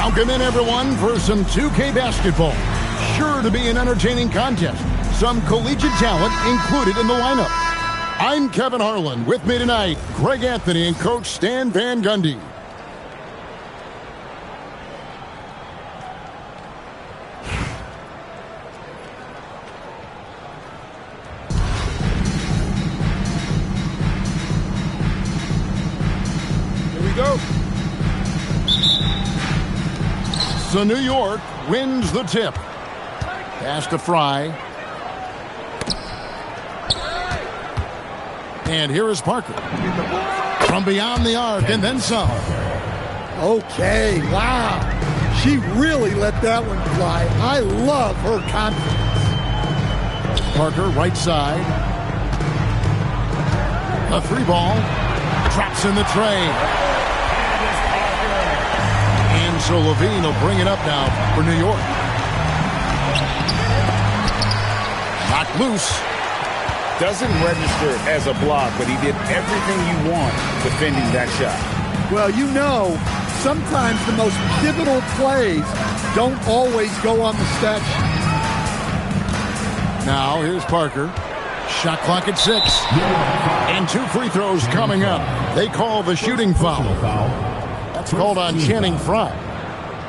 Welcome in, everyone, for some 2K basketball. Sure to be an entertaining contest. Some collegiate talent included in the lineup. I'm Kevin Harlan. With me tonight, Greg Anthony and Coach Stan Van Gundy. Here we go. So New York wins the tip. Pass to Fry. And here is Parker. From beyond the arc and then some. Okay, wow. She really let that one fly. I love her confidence. Parker, right side. A three ball. Drops in the tray. And so Levine will bring it up now for New York. Knocked loose. Doesn't register as a block, but he did everything you want defending that shot. Well, you know, sometimes the most pivotal plays don't always go on the stat sheet. Now here's Parker. Shot clock at 6. And 2 free throws coming up. They call the shooting foul. That's called on Channing Frye.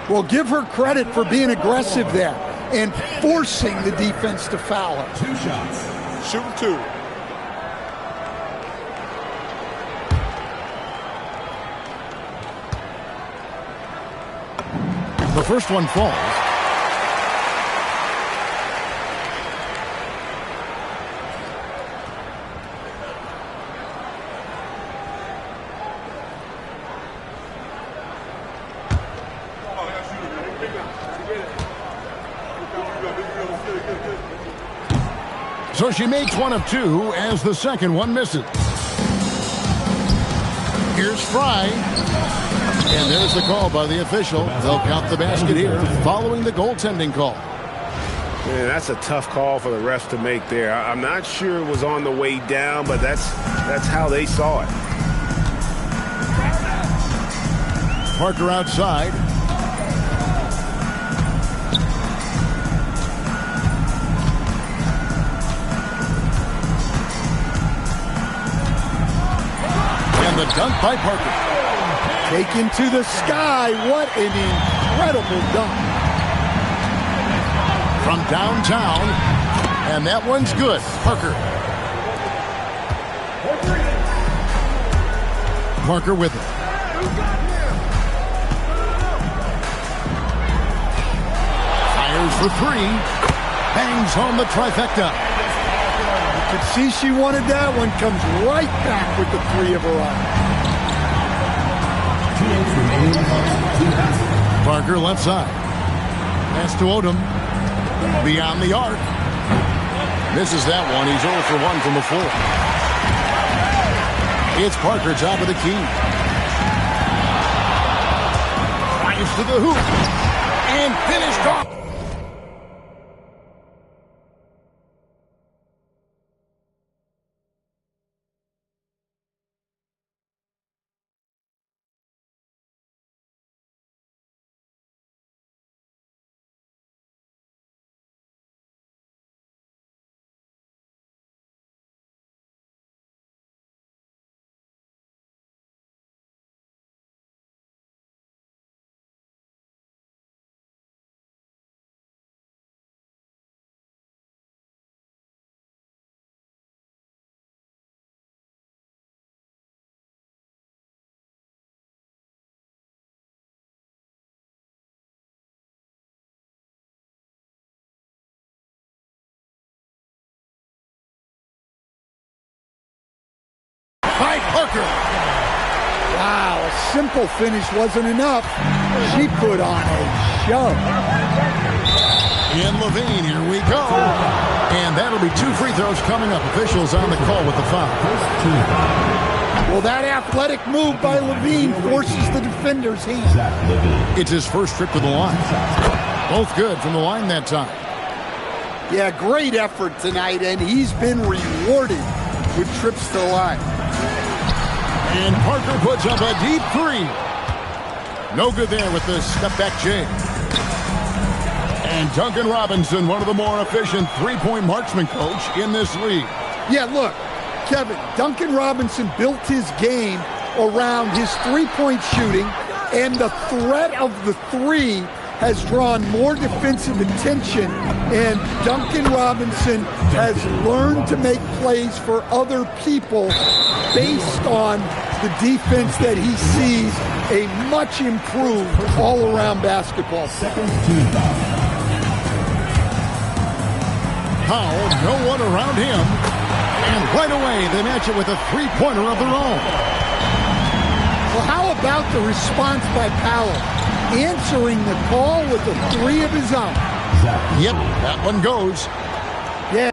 Well, give her credit for being aggressive there and forcing the defense to foul her. 2 shots. Shoot 2. The first one falls. So she makes 1 of 2 as the second one misses. Here's Fry. And there's the call by the official. They'll count the basket here following the goaltending call. Man, that's a tough call for the refs to make there. I'm not sure it was on the way down, but that's how they saw it. Parker outside. The dunk by Parker. Taken to the sky. What an incredible dunk. From downtown. And that one's good. Parker. Parker with it. Fires for 3. Bangs home the trifecta. Could see she wanted that one. Comes right back with the 3 of her own. Parker left side. Pass to Odom. Beyond the arc. Misses that one. He's 0 for 1 from the floor. It's Parker, top of the key. Drives to the hoop. And finished off. By Parker. Wow, a simple finish wasn't enough. She put on a show. In Levine, here we go. And that'll be 2 free throws coming up. Officials on the call with the foul. Well, that athletic move by Levine forces the defender's hand. It's his first trip to the line. Both good from the line that time. Yeah, great effort tonight, and he's been rewarded with trips to the line. And Parker puts up a deep 3. No good there with the step-back J. And Duncan Robinson, one of the more efficient three-point marksman coach in this league. Yeah, look, Kevin, Duncan Robinson built his game around his three-point shooting, and the threat of the three has drawn more defensive attention, and Duncan Robinson has learned to make plays for other people based on the defense that he sees a much improved all-around basketball. Powell, no one around him, and right away they match it with a three-pointer of their own. Well, how about the response by Powell? Answering the call with a three of his own. Yep, that one goes. Yeah.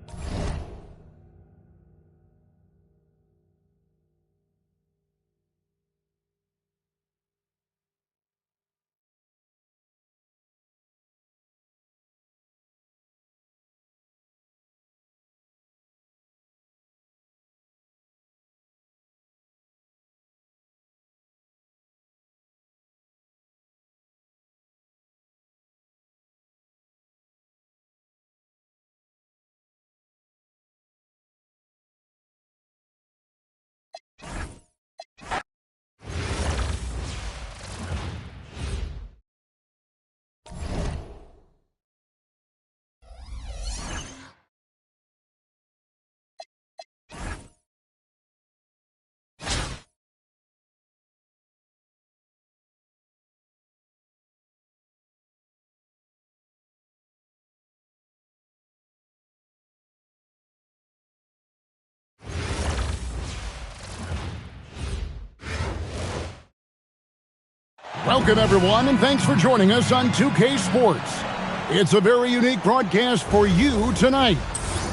Welcome, everyone, and thanks for joining us on 2K Sports. It's a very unique broadcast for you tonight.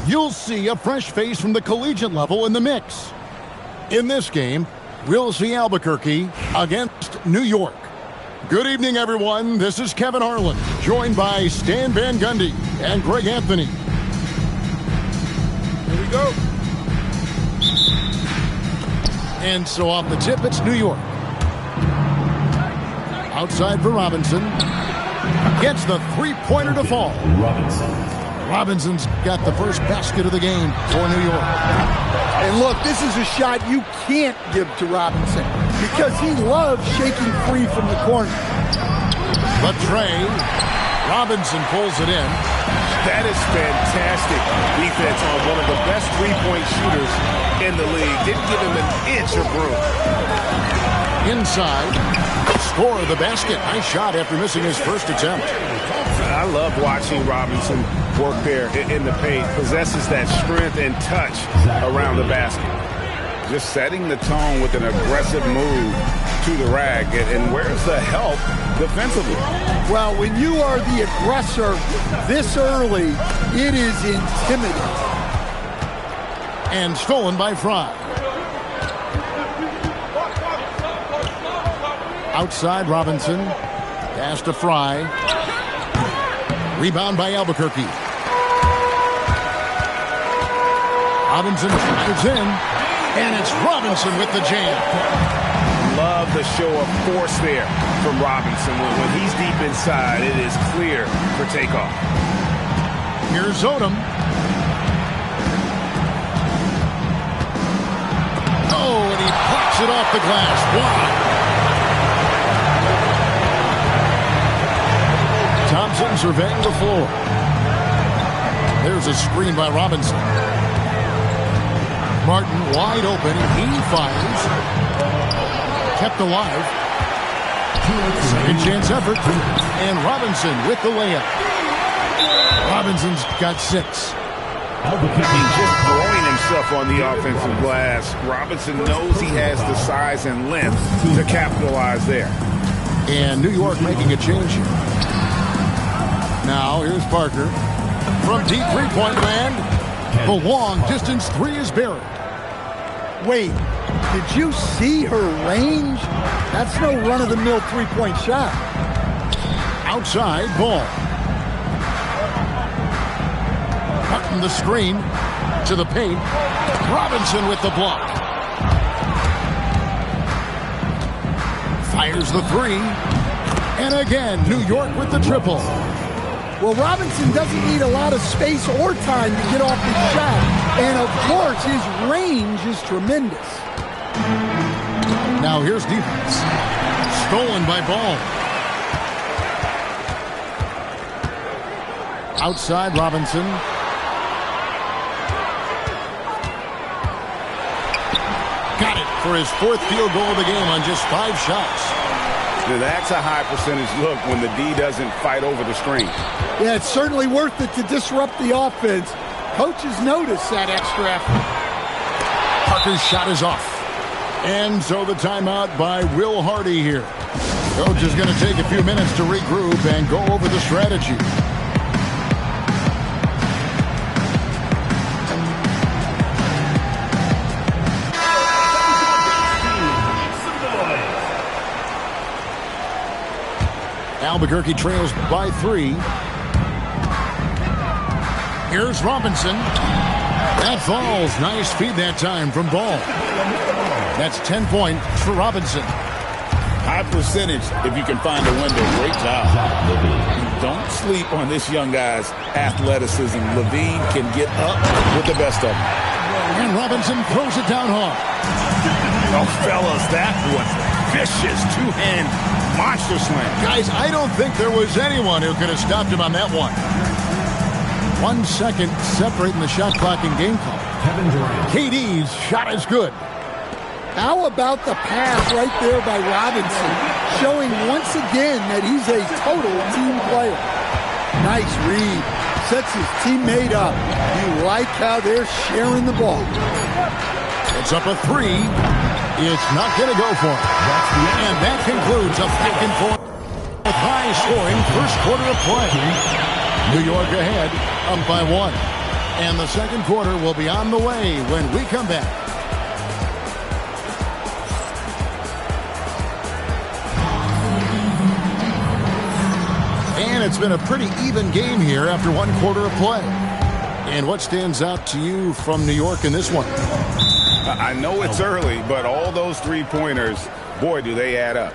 You'll see a fresh face from the collegiate level in the mix. In this game, we'll see Albuquerque against New York. Good evening, everyone. This is Kevin Harlan, joined by Stan Van Gundy and Greg Anthony. Here we go. And so off the tip, it's New York. Outside for Robinson. Gets the three-pointer to fall. Robinson's got the first basket of the game for New York. And look, this is a shot you can't give to Robinson because he loves shaking free from the corner. But Trey, Robinson pulls it in. That is fantastic defense on one of the best three-point shooters in the league. Didn't give him an inch of room. Inside. Score of the basket. Nice shot after missing his first attempt. I love watching Robinson work there in the paint. Possesses that strength and touch around the basket. Just setting the tone with an aggressive move to the rack. And where's the help defensively? Well, when you are the aggressor this early, it is intimidating. And stolen by Fry. Outside Robinson. Pass to Fry. Rebound by Albuquerque. Robinson drives in. And it's Robinson with the jam. Love the show of force there from Robinson. When he's deep inside, it is clear for takeoff. Here's Odom. Oh, and he pops it off the glass. Wow. Thompson surveying the floor. There's a screen by Robinson. Martin wide open. He fires. Kept alive. Second chance effort. And Robinson with the layup. Robinson's got 6. He's just throwing himself on the offensive glass. Robinson knows he has the size and length to capitalize there. And New York making a change here. Now, here's Parker. From deep three-point land, the long-distance three is buried. Wait, did you see her range? That's no run-of-the-mill three-point shot. Outside, ball. Cutting the screen to the paint. Robinson with the block. Fires the three. And again, New York with the triple. Well, Robinson doesn't need a lot of space or time to get off his shot. And, of course, his range is tremendous. Now here's defense. Stolen by Ball. Outside Robinson. Got it for his 4th field goal of the game on just 5 shots. Now that's a high percentage look when the D doesn't fight over the screen. Yeah, it's certainly worth it to disrupt the offense. Coaches notice that extra effort. Parker's shot is off. And so the timeout by Will Hardy here. Coach is going to take a few minutes to regroup and go over the strategy. Albuquerque trails by 3. Here's Robinson. That falls. Nice feed that time from Ball. That's 10 points for Robinson. High percentage if you can find a window. Great job. Don't sleep on this young guy's athleticism. Levine can get up with the best of them. And Robinson throws it down hard. Oh, fellas, that was vicious. Two-hand monster slam. Guys, I don't think there was anyone who could have stopped him on that one. 1 second separating the shot clock and game clock. KD's shot is good. How about the pass right there by Robinson, showing once again that he's a total team player. Nice read. Sets his teammate up. You like how they're sharing the ball. It's up a 3. It's not going to go for him. And that concludes a back and forth with high-scoring first quarter of play. New York ahead, up by 1. And the second quarter will be on the way when we come back. And it's been a pretty even game here after 1 quarter of play. And what stands out to you from New York in this one? I know it's early, but all those 3-pointers, boy, do they add up.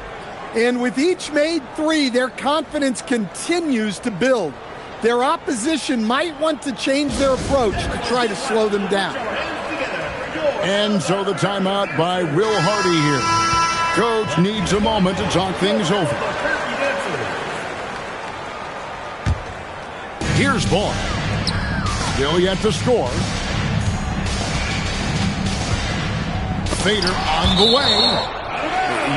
And with each made 3, their confidence continues to build. Their opposition might want to change their approach to try to slow them down. And so the timeout by Will Hardy here. Coach needs a moment to talk things over. Here's Ball. Still yet to score. Fader on the way.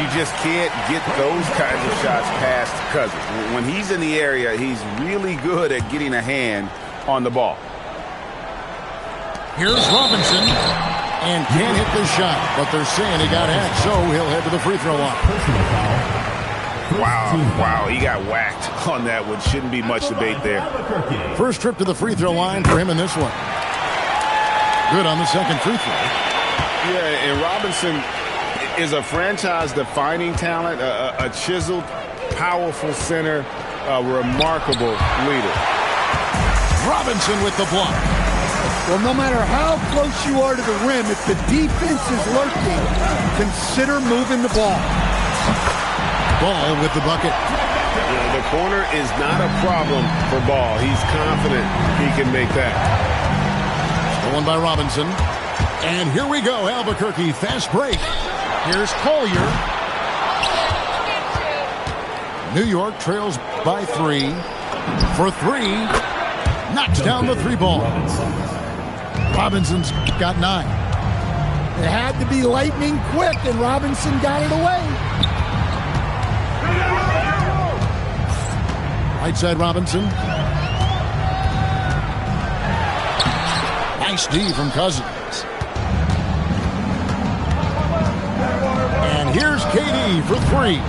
You just can't get those kinds of shots past Cousins. When he's in the area, he's really good at getting a hand on the ball. Here's Robinson. And can't hit the shot, but they're saying he got hacked, so he'll head to the free throw line. Wow, he got whacked on that one. Shouldn't be much debate there. First trip to the free throw line for him in this one. Good on the second free throw. Yeah, and Robinson is a franchise-defining talent, a chiseled, powerful center, a remarkable leader. Robinson with the block. Well, no matter how close you are to the rim, if the defense is lurking, consider moving the ball. Ball with the bucket. The corner is not a problem for Ball. He's confident he can make that. Stolen by Robinson. And here we go, Albuquerque, fast break. Here's Collier. New York trails by 3. For 3. Knocks down the 3 ball. Robinson's got 9. It had to be lightning quick, and Robinson got it away. Right side Robinson. Nice D from Cousins. And here's KD for 3.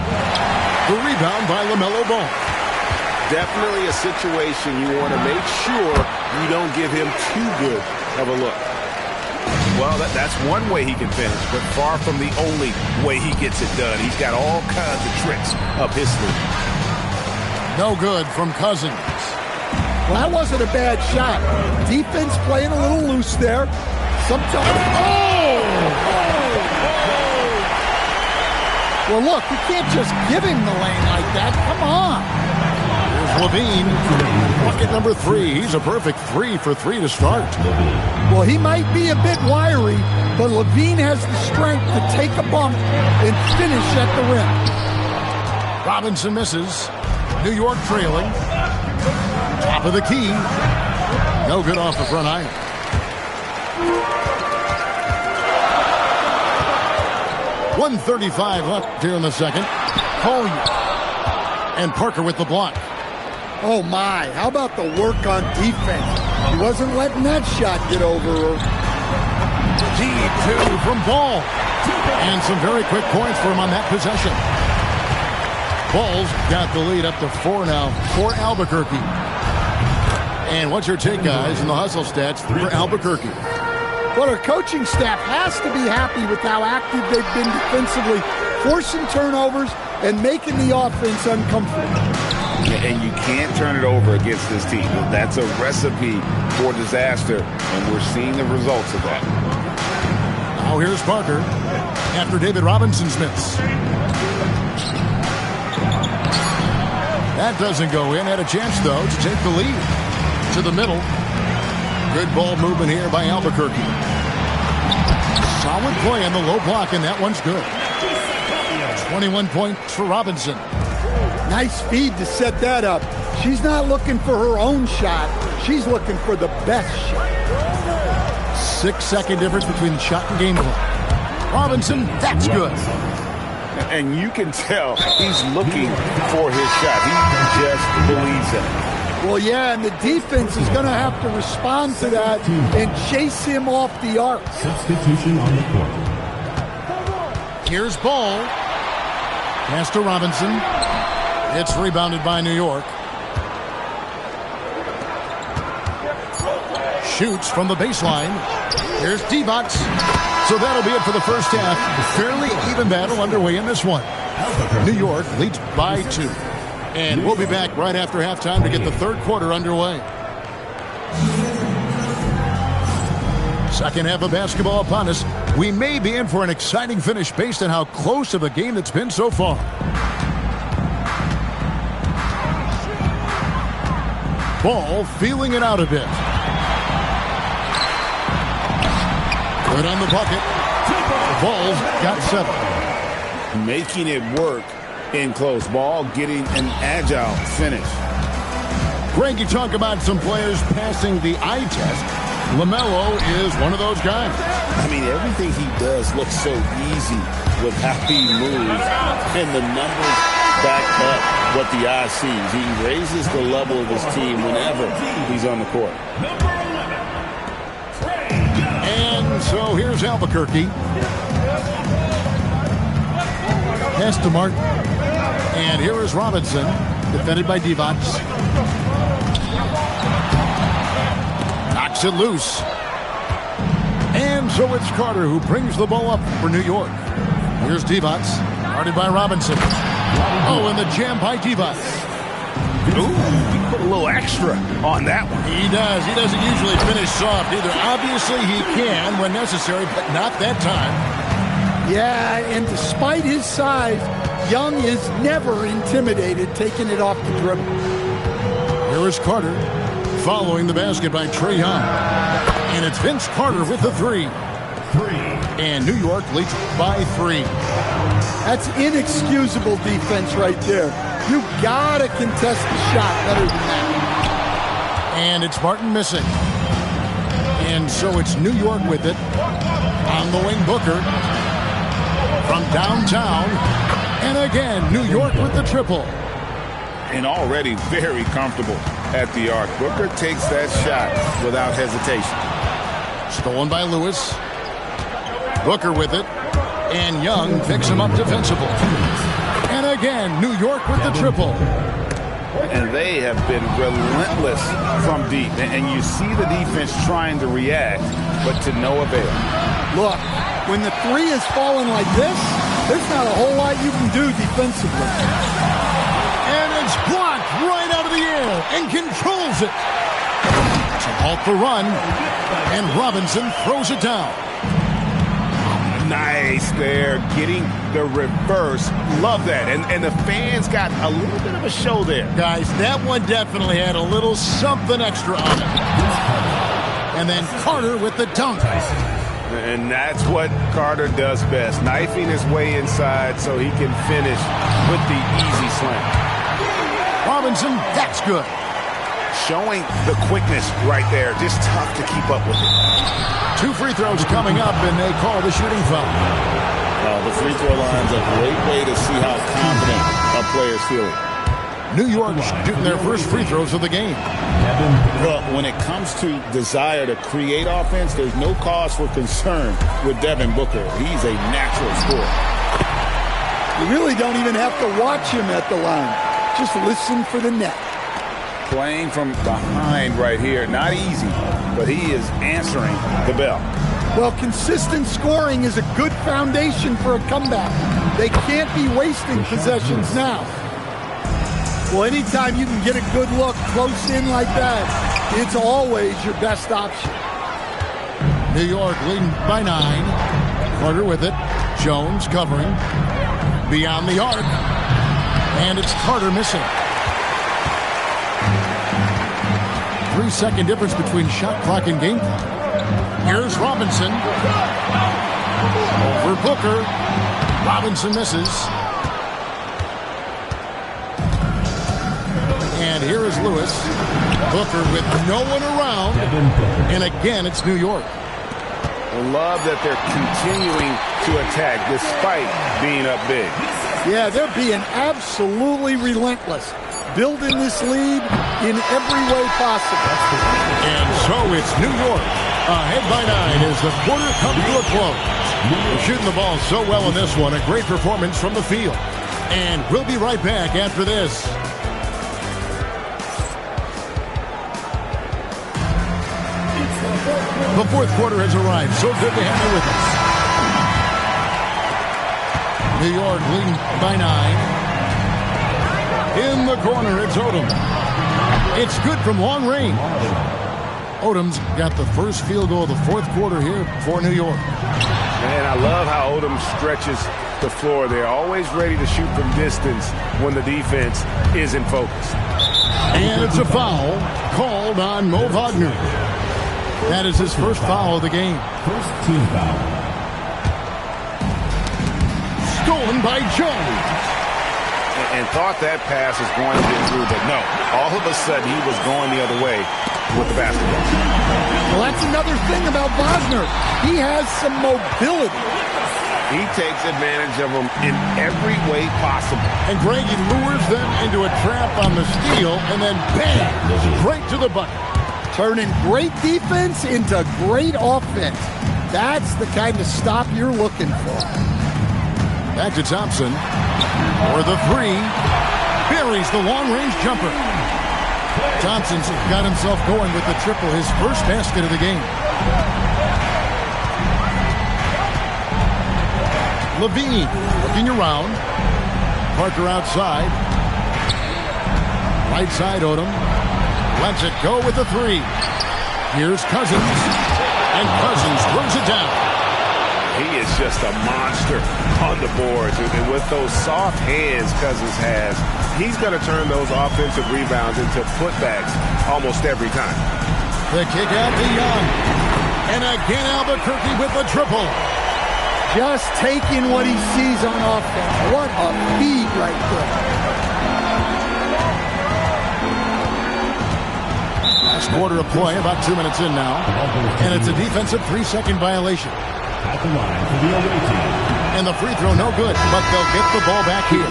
The rebound by LaMelo Ball. Definitely a situation you want to make sure you don't give him too good of a look. Well, that's one way he can finish, but far from the only way he gets it done. He's got all kinds of tricks up his sleeve. No good from Cousins. Well, that wasn't a bad shot. Defense playing a little loose there. Sometimes. Well, look, you can't just give him the lane like that. Come on. Here's Levine. Bucket number 3. He's a perfect 3 for 3 to start. Well, he might be a bit wiry, but Levine has the strength to take a bump and finish at the rim. Robinson misses. New York trailing. Top of the key. No good off the front iron. .135 left here in the second. Collier. And Parker with the block. Oh, my. How about the work on defense? He wasn't letting that shot get over her. Deep 2 from Ball. And some very quick points for him on that possession. Ball's got the lead up to 4 now for Albuquerque. And what's your take, guys, in the hustle stats for Albuquerque? Well, our coaching staff has to be happy with how active they've been defensively, forcing turnovers and making the offense uncomfortable. And you can't turn it over against this team. That's a recipe for disaster, and we're seeing the results of that. Now here's Parker after David Robinson's miss. That doesn't go in. Had a chance, though, to take the lead. To the middle. Good ball movement here by Albuquerque. Solid play on the low block, and that one's good. 21 points for Robinson. Nice feed to set that up. She's not looking for her own shot. She's looking for the best shot. 6-second difference between the shot and game clock. Robinson, that's good. And you can tell he's looking for his shot. He just believes it. Well, yeah, and the defense is going to have to respond to that and chase him off the arc. Substitution on the court. Here's Ball. Pass to Robinson. It's rebounded by New York. Shoots from the baseline. Here's Divac. So that'll be it for the first half. Fairly even battle underway in this one. New York leads by 2. And we'll be back right after halftime to get the third quarter underway. Second half of basketball upon us. We may be in for an exciting finish based on how close of a game it's been so far. Ball feeling it out a bit. Good on the bucket. Ball's got 7. Making it work in close ball, getting an agile finish. Greg, you talk about some players passing the eye test. LaMelo is one of those guys. I mean, everything he does looks so easy with how he moves, and the numbers back up what the eye sees. He raises the level of his team whenever he's on the court. And so here's Albuquerque. Pass to Martin. And here is Robinson, defended by Divac. Knocks it loose. And so it's Carter who brings the ball up for New York. Here's Divac, guarded by Robinson. Oh, and the jam by Divac. Ooh, he put a little extra on that one. He does. He doesn't usually finish soft either. Obviously, he can when necessary, but not that time. Yeah, and despite his size, Young is never intimidated taking it off the dribble. Here is Carter following the basket by Trae Young. And it's Vince Carter with the 3. And New York leads by 3. That's inexcusable defense right there. You gotta contest the shot better than that. And it's Martin missing. And so it's New York with it. On the wing, Booker. From downtown. And again, New York with the triple. And already very comfortable at the arc. Booker takes that shot without hesitation. Stolen by Lewis. Booker with it. And Young picks him up defensively. And again, New York with the triple. And they have been relentless from deep. And you see the defense trying to react, but to no avail. Look, when the 3 is falling like this, there's not a whole lot you can do defensively. And it's blocked right out of the air and controls it. To halt the run, and Robinson throws it down. Nice there, getting the reverse. Love that. And the fans got a little bit of a show there. Guys, that one definitely had a little something extra on it. And then Carter with the dunk. And that's what Carter does best, knifing his way inside so he can finish with the easy slam. Robinson, that's good. Showing the quickness right there. Just tough to keep up with it. 2 free throws coming up, and they call the shooting foul. The free throw line's a great way to see how confident a player's feeling. New York shooting their first free throws of the game. Well, when it comes to desire to create offense, there's no cause for concern with Devin Booker. He's a natural scorer. You really don't even have to watch him at the line. Just listen for the net. Playing from behind right here. Not easy, but he is answering the bell. Well, consistent scoring is a good foundation for a comeback. They can't be wasting possessions now. Well, anytime you can get a good look close in like that, it's always your best option. New York leading by 9. Carter with it. Jones covering. Beyond the arc. And it's Carter missing. 3-second difference between shot clock and game clock. Here's Robinson. Over Booker. Robinson misses. And here is Lewis. Booker with no one around. And again, it's New York. I love that they're continuing to attack despite being up big. Yeah, they're being absolutely relentless. Building this lead in every way possible. And so it's New York ahead by 9 as the quarter comes to a close. They're shooting the ball so well in this one. A great performance from the field. And we'll be right back after this. The fourth quarter has arrived. So good to have you with us. New York leading by 9. In the corner, it's Odom. It's good from long range. Odom's got the first field goal of the fourth quarter here for New York. And I love how Odom stretches the floor. They're always ready to shoot from distance when the defense is in focus. And it's a foul called on Mo Wagner. That is his first foul of the game. First team foul. Stolen by Jones. And thought that pass was going to get through, but no. All of a sudden, he was going the other way with the basketball. Well, that's another thing about Wagner. He has some mobility. He takes advantage of them in every way possible. And Greg, he lures them into a trap on the steal, and then bam, right to the bucket. Turning great defense into great offense. That's the kind of stop you're looking for. Back to Thompson. For the 3. Buries the long-range jumper. Thompson's got himself going with the triple, his first basket of the game. Levine looking around. Parker outside. Right side, Odom. Lets it go with the 3. Here's Cousins. And Cousins throws it down. He is just a monster on the boards. And with those soft hands Cousins has, he's going to turn those offensive rebounds into putbacks almost every time. The kick out to Young. And again, Albuquerque with the triple. Just taking what he sees on offense. What a feed right there. Last quarter of play, about 2 minutes in now. And it's a defensive 3-second violation. At the line for the away team. And the free throw no good, but they'll get the ball back here.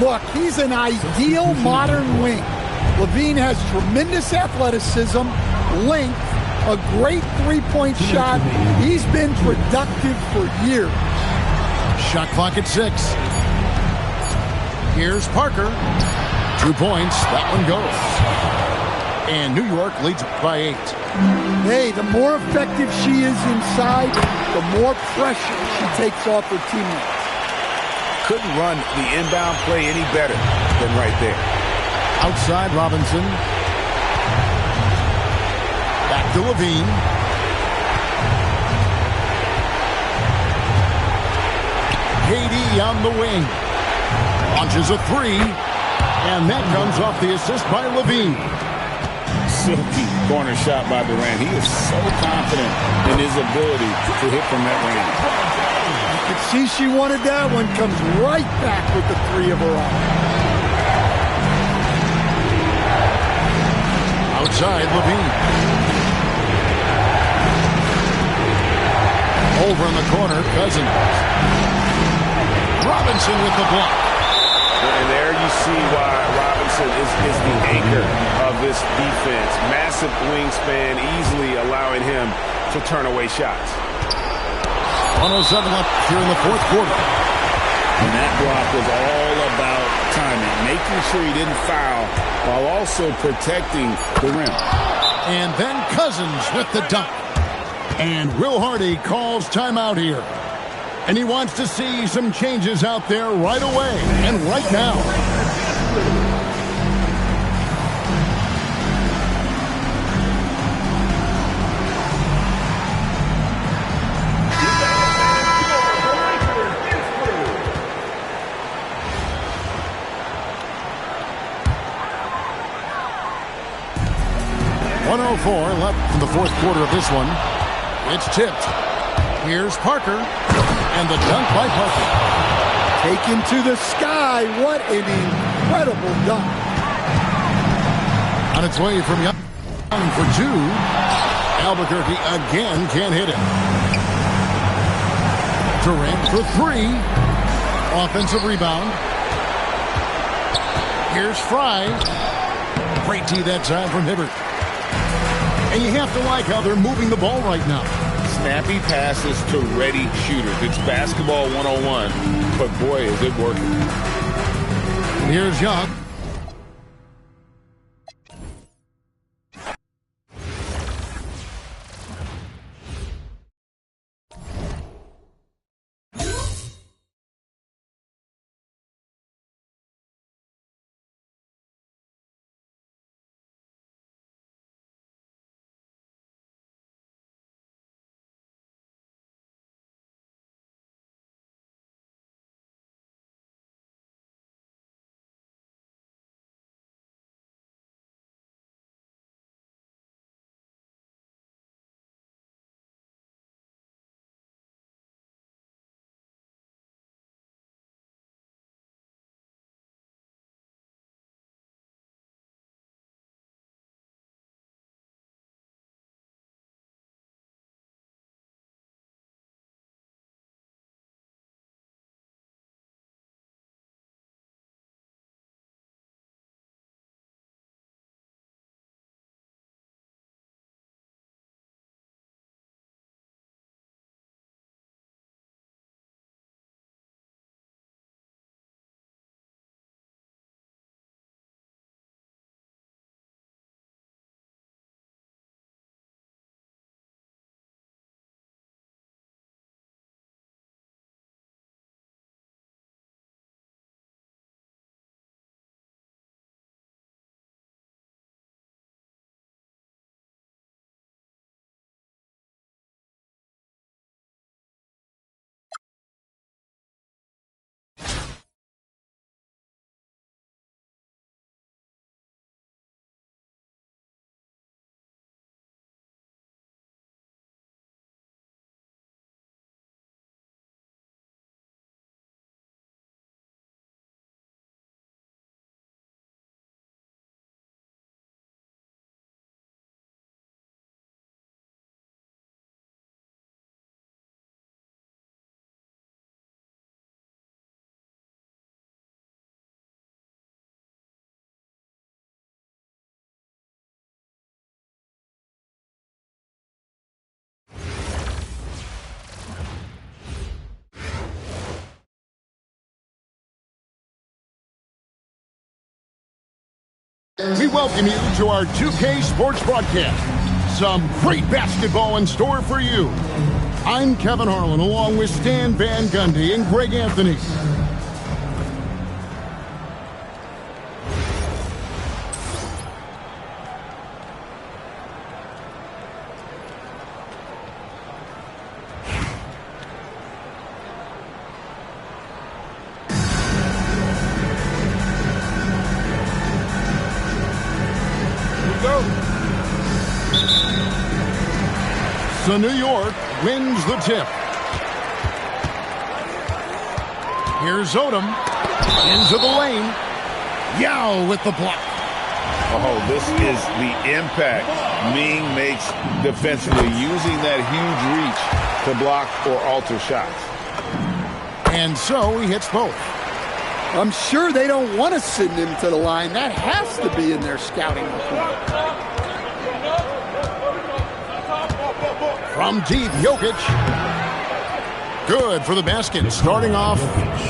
Look, he's an ideal modern wing. Levine has tremendous athleticism, length, a great three-point shot. He's been productive for years. Shot clock at 6. Here's Parker. 2 points. That one goes. And New York leads by 8. Hey, the more effective she is inside, the more pressure she takes off her teammates. Couldn't run the inbound play any better than right there. Outside Robinson. Back to Levine. KD on the wing. Launches a three. And that comes off the assist by Levine. Silky corner shot by Durant. He is so confident in his ability to hit from that range. You could see she wanted that one. Comes right back with the three of her own. Outside, Levine. Over in the corner, Cousins. Robinson with the block. And there you see why Robinson is the anchor of this defense. Massive wingspan, easily allowing him to turn away shots. 107 left here in the fourth quarter. And that block was all about timing, making sure he didn't foul while also protecting the rim. And then Cousins with the dunk. And Will Hardy calls timeout here. And he wants to see some changes out there right away and right now. .104 left in the fourth quarter of this one. It's tipped. Here's Parker. And the dunk by Parker. Taken to the sky. What an incredible dunk. On its way from Young for two. Albuquerque again can't hit it. Durant for three. Offensive rebound. Here's Fry. Great tee that time from Hibbert. And you have to like how they're moving the ball right now. Snappy passes to ready shooters. It's basketball 101, but boy, is it working. Here's Young. We welcome you to our 2K Sports broadcast. Some great basketball in store for you. I'm Kevin Harlan, along with Stan Van Gundy and Greg Anthony. So New York wins the tip. Here's Odom into the lane. Yao with the block. Oh, this is the impact Ming makes defensively, using that huge reach to block or alter shots. And so he hits both. I'm sure they don't want to send him to the line. That has to be in their scouting report. From deep, Jokic. Good for the basket. Starting off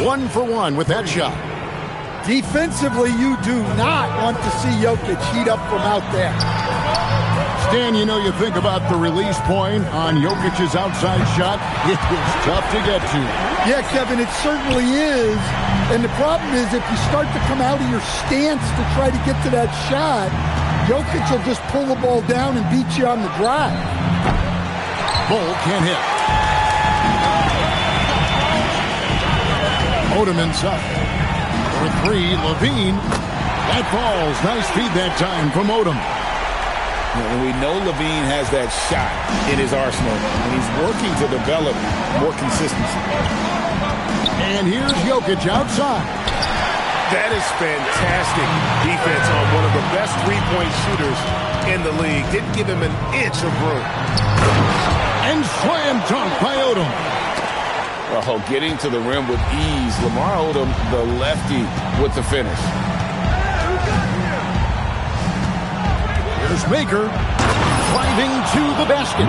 1 for 1 with that shot. Defensively, you do not want to see Jokic heat up from out there. Stan, you know, you think about the release point on Jokic's outside shot. It is tough to get to. Yeah, Kevin, it certainly is. And the problem is if you start to come out of your stance to try to get to that shot, Jokic will just pull the ball down and beat you on the drive. Bull can't hit. Odom inside. For 3, Levine. That falls. Nice feed that time from Odom. And we know Levine has that shot in his arsenal, and he's working to develop more consistency. And here's Jokic outside. That is fantastic defense on one of the best three-point shooters in the league. Didn't give him an inch of room. And slam dunk by Odom. Oh, getting to the rim with ease. Lamar Odom, the lefty, with the finish. Here's Maker driving to the basket.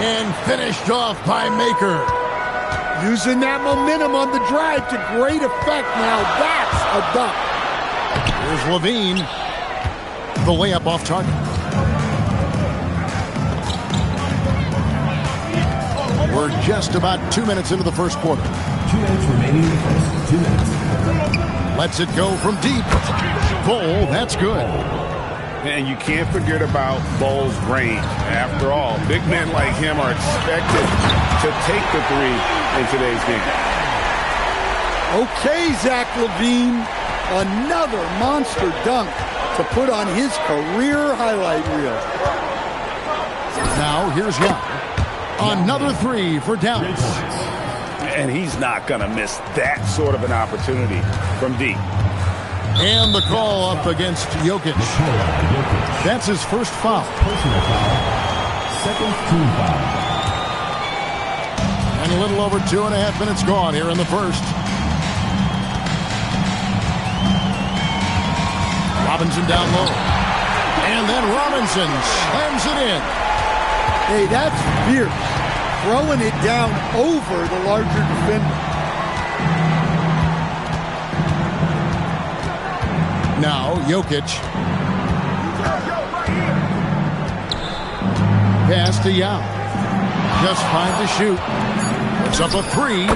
And finished off by Maker. Using that momentum on the drive to great effect. Now that's a dunk. Here's Levine. The layup off target. We're just about 2 minutes into the first quarter. 2 minutes remaining in the first. 2 minutes. Lets it go from deep. Bull, that's good. And you can't forget about Bull's range. After all, big men like him are expected to take the three in today's game. Okay, Zach LaVine, another monster dunk to put on his career highlight reel. Now here's Young. Another 3 for Dallas. And he's not going to miss that sort of an opportunity from deep. And the call up against Jokic. That's his first foul. Personal foul. Second team foul. And a little over 2.5 minutes gone here in the first. Robinson down low. And then Robinson slams it in. Hey, that's fierce. Throwing it down over the larger defender. Now, Jokic. Pass to Yao. Just 5 to shoot. Puts up a 3.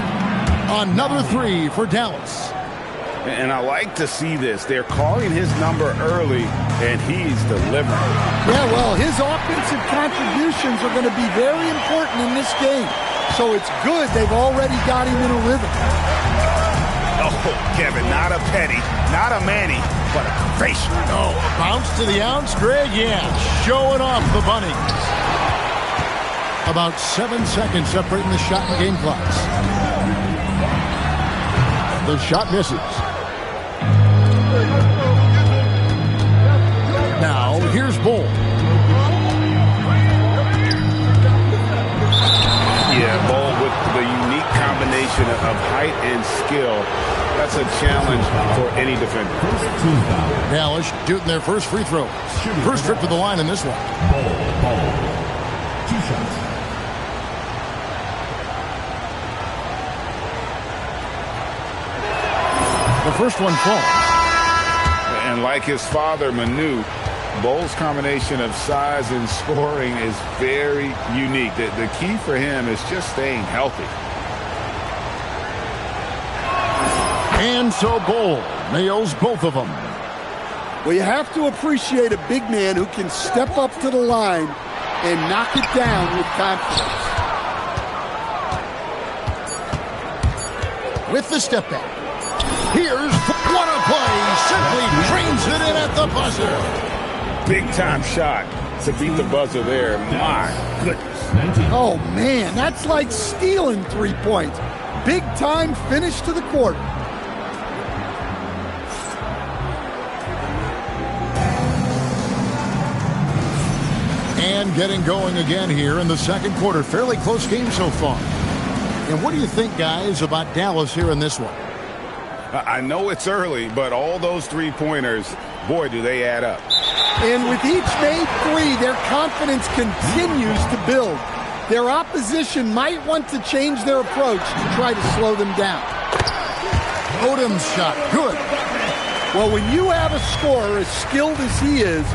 Another 3 for Dallas. And I like to see this. They're calling his number early, and he's delivering. Yeah, well, his offensive contributions are going to be very important in this game. So it's good they've already got him in a rhythm. Oh, Kevin, not a Petty, not a Manny, but a Frazier. Oh, a bounce to the ounce, Greg? Yeah, showing off the bunnies. About 7 seconds separating the shot and game clocks. The shot misses. Now, here's Bull. Yeah, Bull with the unique combination of height and skill. That's a challenge for any defender. Dallas shooting their first free throw. First trip to the line in this one. Ball. 2 shots. The first one falls. And like his father, Manu, Bull's combination of size and scoring is very unique. The key for him is just staying healthy. And so Bull nails both of them. Well, you have to appreciate a big man who can step up to the line and knock it down with confidence. With the step back. Here's what a play. Simply trains it in at the buzzer. Big time shot to beat the buzzer there. My goodness. 19. Oh, man, that's like stealing 3 points. Big time finish to the quarter. And getting going again here in the second quarter. Fairly close game so far. And what do you think, guys, about Dallas here in this one? I know it's early, but all those three-pointers, boy, do they add up. And with each made three, their confidence continues to build. Their opposition might want to change their approach to try to slow them down. Odom's shot, good. Well, when you have a scorer as skilled as he is,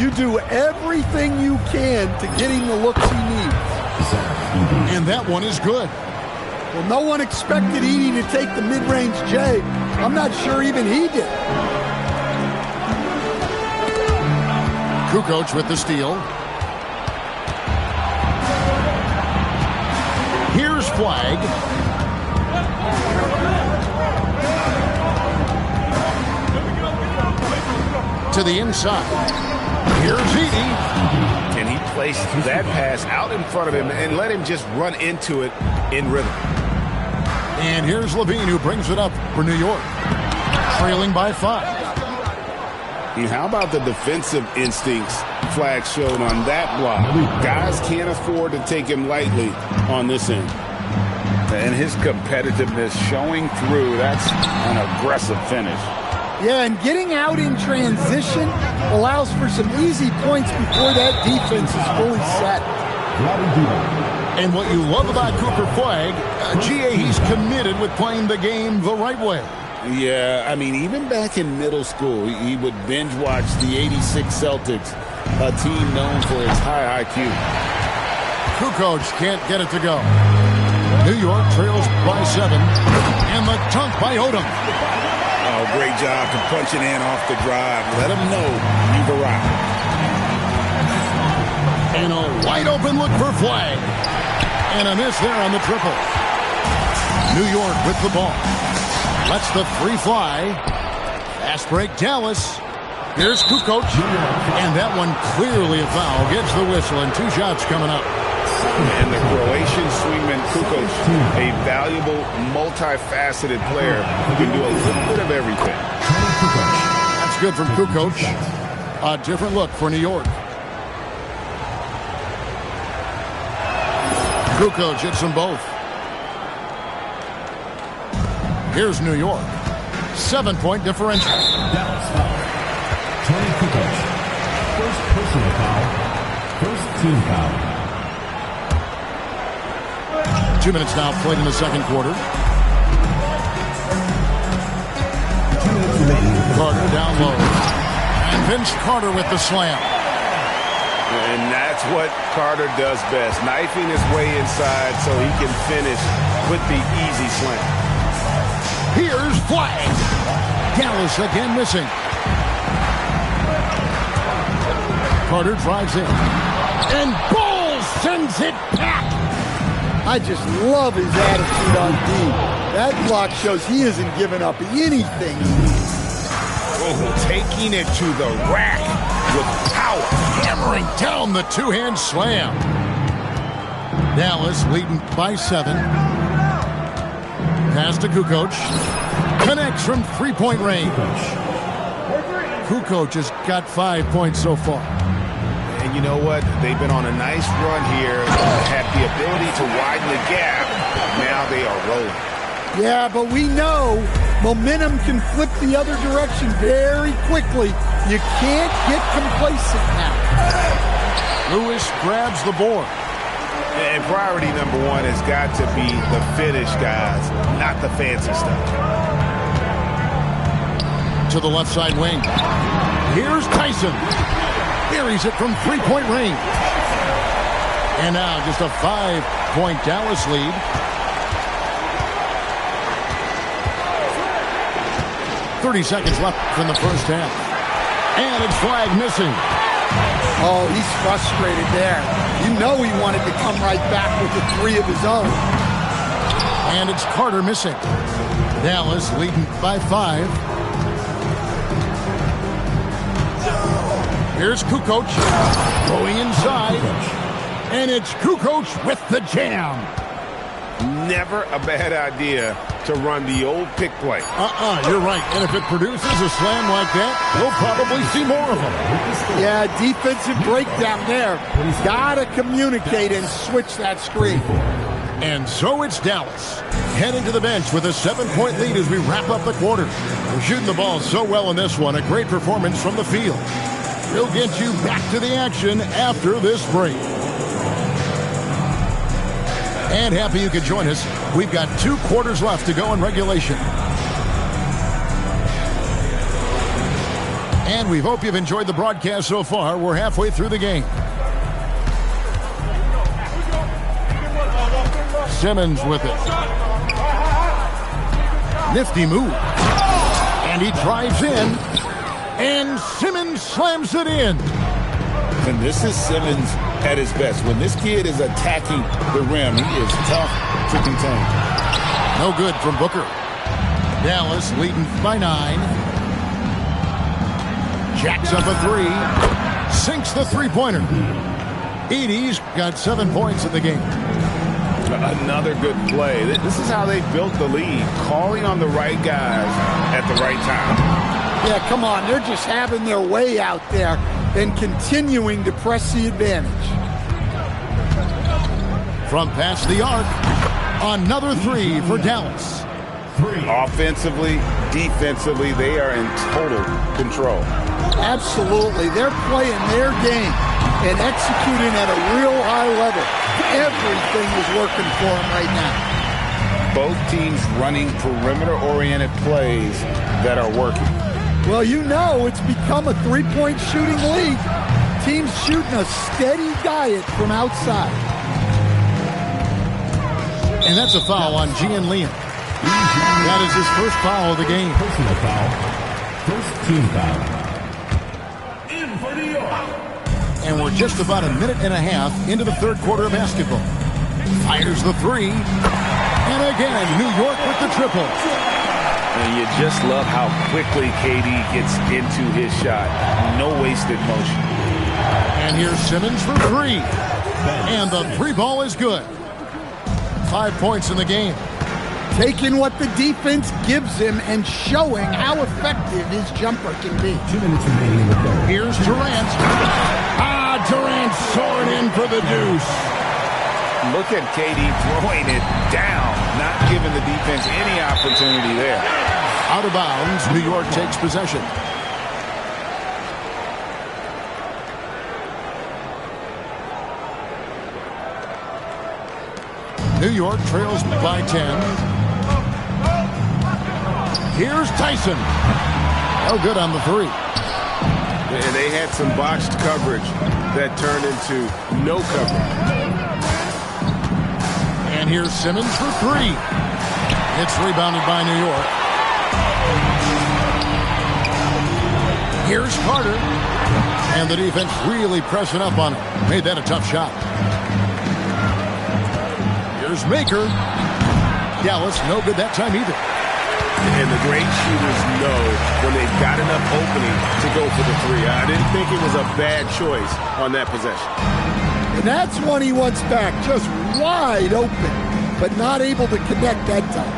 you do everything you can to get him the looks he needs. And that one is good. Well, no one expected Edey to take the mid-range J. I'm not sure even he did. Kukoc with the steal. Here's Flag. To the inside. Here's Edey. Can he place that pass out in front of him and let him just run into it in rhythm? And here's Levine, who brings it up for New York. Trailing by 5. How about the defensive instincts Flag showed on that block? Guys can't afford to take him lightly on this end. And his competitiveness showing through. That's an aggressive finish. Yeah, and getting out in transition allows for some easy points before that defense is fully set. And what you love about Cooper Flag, GA, he's committed with playing the game the right way. Yeah, I mean, even back in middle school, he would binge watch the '86 Celtics, a team known for its high IQ. Kukoc can't get it to go. New York trails by 7. And the dunk by Odom. Oh, great job to punching in off the drive. Let him know you've arrived. And a wide open look for Flag. And a miss there on the triple. New York with the ball. Lets the three fly. Fast break Dallas. Here's Kukoc. And that one clearly a foul. Gets the whistle and 2 shots coming up. And the Croatian swingman Kukoc, a valuable, multifaceted player who can do a little bit of everything. That's good from Kukoc. A different look for New York. Kukoc hits them both. Here's New York. 7-point differential. Dallas foul. Tony Kukoc. First personal foul. First team foul. 2 minutes now played in the second quarter. Carter down low. And Vince Carter with the slam. And that's what Carter does best, knifing his way inside so he can finish with the easy slam. Here's Flag. Dallas again missing. Carter drives in. And Bull sends it back. I just love his attitude on D. That block shows he isn't giving up anything. Oh, taking it to the rack with power. Hammering down the two-hand slam. Dallas leading by 7. Pass to Kukoc. Connects from three-point range. Kukoc has got 5 points so far. And you know what? They've been on a nice run here. Had the ability to widen the gap. Now they are rolling. Yeah, but we know momentum can flip the other direction very quickly. You can't get complacent now. Lewis grabs the board. And priority number 1 has got to be the finish, guys, not the fancy stuff. To the left side wing. Here's Tyson. Buries it from three-point range. And now just a 5-point Dallas lead. .30 seconds left in the first half. And it's Flag missing. Oh, he's frustrated there. You know he wanted to come right back with a 3 of his own. And it's Carter missing. Dallas leading by 5. Here's Kukoc going inside. And it's Kukoc with the jam. Never a bad idea to run the old pick play. You're right. And if it produces a slam like that, we'll probably see more of them. Yeah, defensive breakdown there. Gotta communicate and switch that screen. And so it's Dallas heading to the bench with a 7-point lead as we wrap up the quarter. We're shooting the ball so well in this one. A great performance from the field. We'll get you back to the action after this break. And happy you could join us. We've got 2 quarters left to go in regulation. And we hope you've enjoyed the broadcast so far. We're halfway through the game. Simmons with it. Nifty move. And he drives in. And Simmons slams it in. And this is Simmons at his best. When this kid is attacking the rim, he is tough to contain. No good from Booker. Dallas leading by 9. Jacks up a 3. Sinks the three-pointer. Edie's got 7 points in the game. Another good play. This is how they built the lead. Calling on the right guys at the right time. Yeah, come on. They're just having their way out there and continuing to press the advantage. From past the arc, another 3 for Dallas. Offensively, defensively, they are in total control. Absolutely. They're playing their game and executing at a real high level. Everything is working for them right now. Both teams running perimeter-oriented plays that are working. Well, you know it's become a three-point shooting league. Teams shooting a steady diet from outside. And that's a foul on Gian Liam. That is his first foul of the game. Personal foul. First team foul. In for New York. And we're just about a minute and a half into the third quarter of basketball. Fires the 3. And again, New York with the triple. And you just love how quickly KD gets into his shot. No wasted motion. And here's Simmons for 3. And the 3 ball is good. 5 points in the game. Taking what the defense gives him and showing how effective his jumper can be. 2 minutes remaining in the third. Here's Durant. Durant soaring in for the deuce. Look at KD throwing it down, not giving the defense any opportunity there. Out of bounds, New York takes possession. New York trails by 10. Here's Tyson. Oh, good on the 3. And they had some botched coverage that turned into no coverage. And here's Simmons for 3. It's rebounded by New York. Here's Carter. And the defense really pressing up on him. Made that a tough shot. Here's Maker. Dallas, no good that time either. And the great shooters know when they've got enough opening to go for the 3. I didn't think it was a bad choice on that possession. And that's one he wants back, just wide open, but not able to connect that time.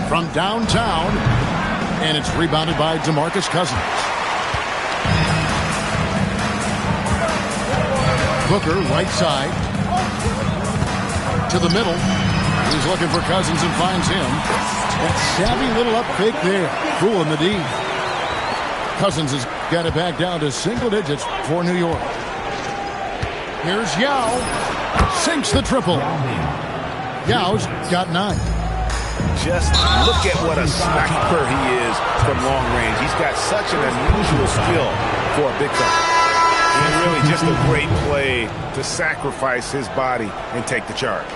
From downtown, and it's rebounded by DeMarcus Cousins. Booker, right side. To the middle. He's looking for Cousins and finds him. That savvy little up fake there. Fooling the D. Cousins has got it back down to single digits for New York. Here's Yao. Sinks the triple. Yao's got 9. Just look at what a sniper he is from long range. He's got such an unusual skill for a big guy. And really just a great play to sacrifice his body and take the charge.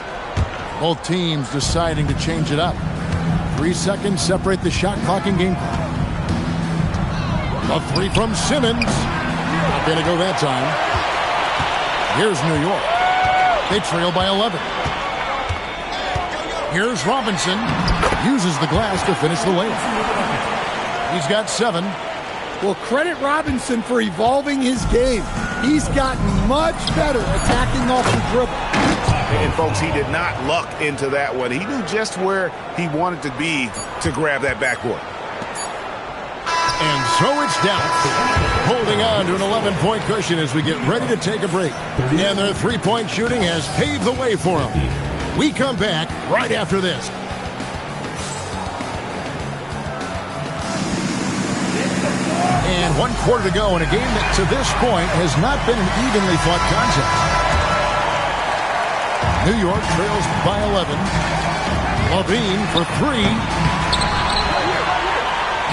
Both teams deciding to change it up. 3 seconds separate the shot clock and game clock. A 3 from Simmons. Not going to go that time. Here's New York. They trail by 11. Here's Robinson. Uses the glass to finish the layup. He's got 7. Well, credit Robinson for evolving his game. He's gotten much better attacking off the dribble. And, folks, he did not luck into that one. He knew just where he wanted to be to grab that backboard. And so it's Dallas holding on to an 11-point cushion as we get ready to take a break. And their three-point shooting has paved the way for them. We come back right after this. And 1 quarter to go in a game that to this point has not been an evenly fought contest. New York trails by 11. Levine for 3.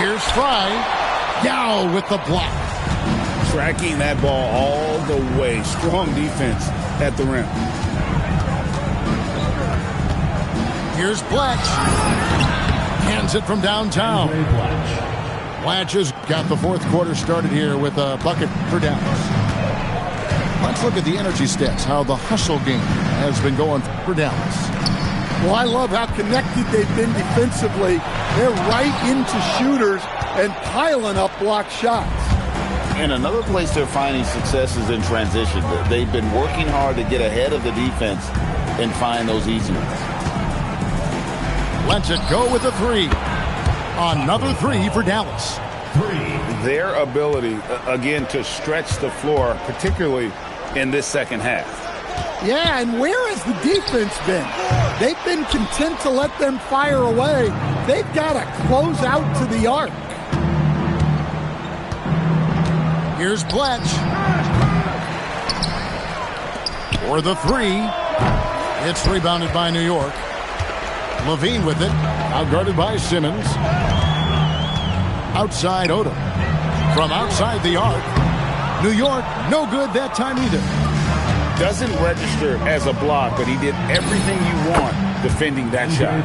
Here's Fry. Yao with the block. Tracking that ball all the way. Strong defense at the rim. Here's Blatch. Hands it from downtown. Blatch has got the fourth quarter started here with a bucket for Dallas. Let's look at the energy stats, how the hustle game has been going for Dallas. Well, I love how connected they've been defensively. They're right into shooters and piling up block shots. And another place they're finding success is in transition. They've been working hard to get ahead of the defense and find those easy ones. Lets it go with a 3. Another 3 for Dallas. Their ability, again, to stretch the floor, particularly in this second half. Yeah, and where has the defense been? They've been content to let them fire away. They've got to close out to the arc. Here's Blatch. For the 3. It's rebounded by New York. Levine with it. Outguarded by Simmons. Outside Odom. From outside the arc. New York, no good that time either. Doesn't register as a block, but he did everything you want defending that shot.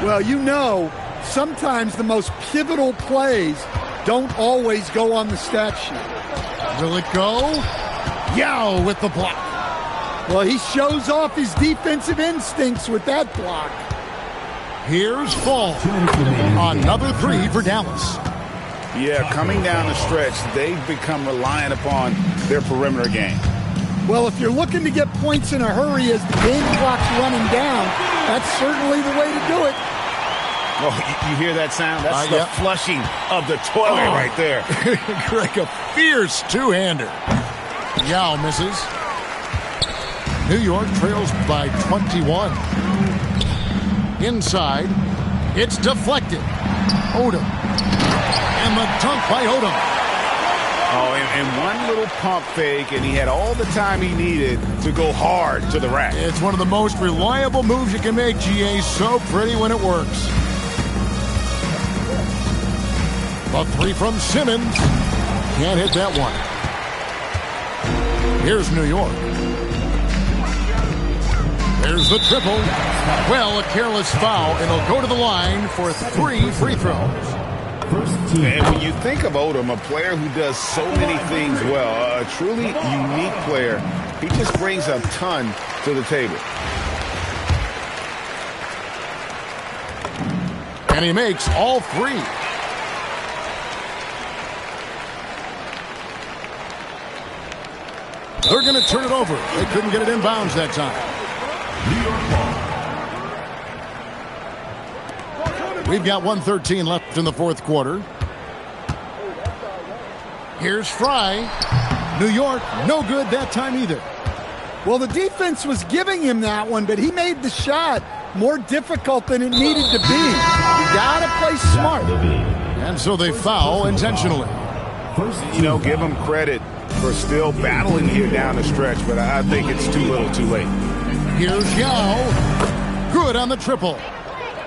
Well, you know, sometimes the most pivotal plays don't always go on the stat sheet. Will it go? Yao with the block. Well, he shows off his defensive instincts with that block. Here's Fall. Another 3 for Dallas. Yeah, coming down the stretch, they've become reliant upon their perimeter game. Well, if you're looking to get points in a hurry as the game clock's running down, that's certainly the way to do it. Oh, you hear that sound? That's the flushing of the toilet right there. Greg, a fierce two-hander. Yao misses. New York trails by 21. Inside, it's deflected. Odom. And the dunk by Odom. Oh, and one little pump fake, and he had all the time he needed to go hard to the rack. It's one of the most reliable moves you can make, GA. So pretty when it works. The 3 from Simmons. Can't hit that one. Here's New York. There's the triple. Well, a careless foul, and he'll go to the line for 3 free throws. And when you think of Odom, a player who does so many things well, a truly unique player, he just brings a ton to the table. And he makes all 3. They're going to turn it over. They couldn't get it inbounds that time. We've got 1:13 left in the fourth quarter. Here's Fry. New York, no good that time either. Well, the defense was giving him that one, but he made the shot more difficult than it needed to be. You got to play smart. And so they foul intentionally. You know, give him credit for still battling here down the stretch, but I think it's too little too late. Here's Yao. Good on the triple.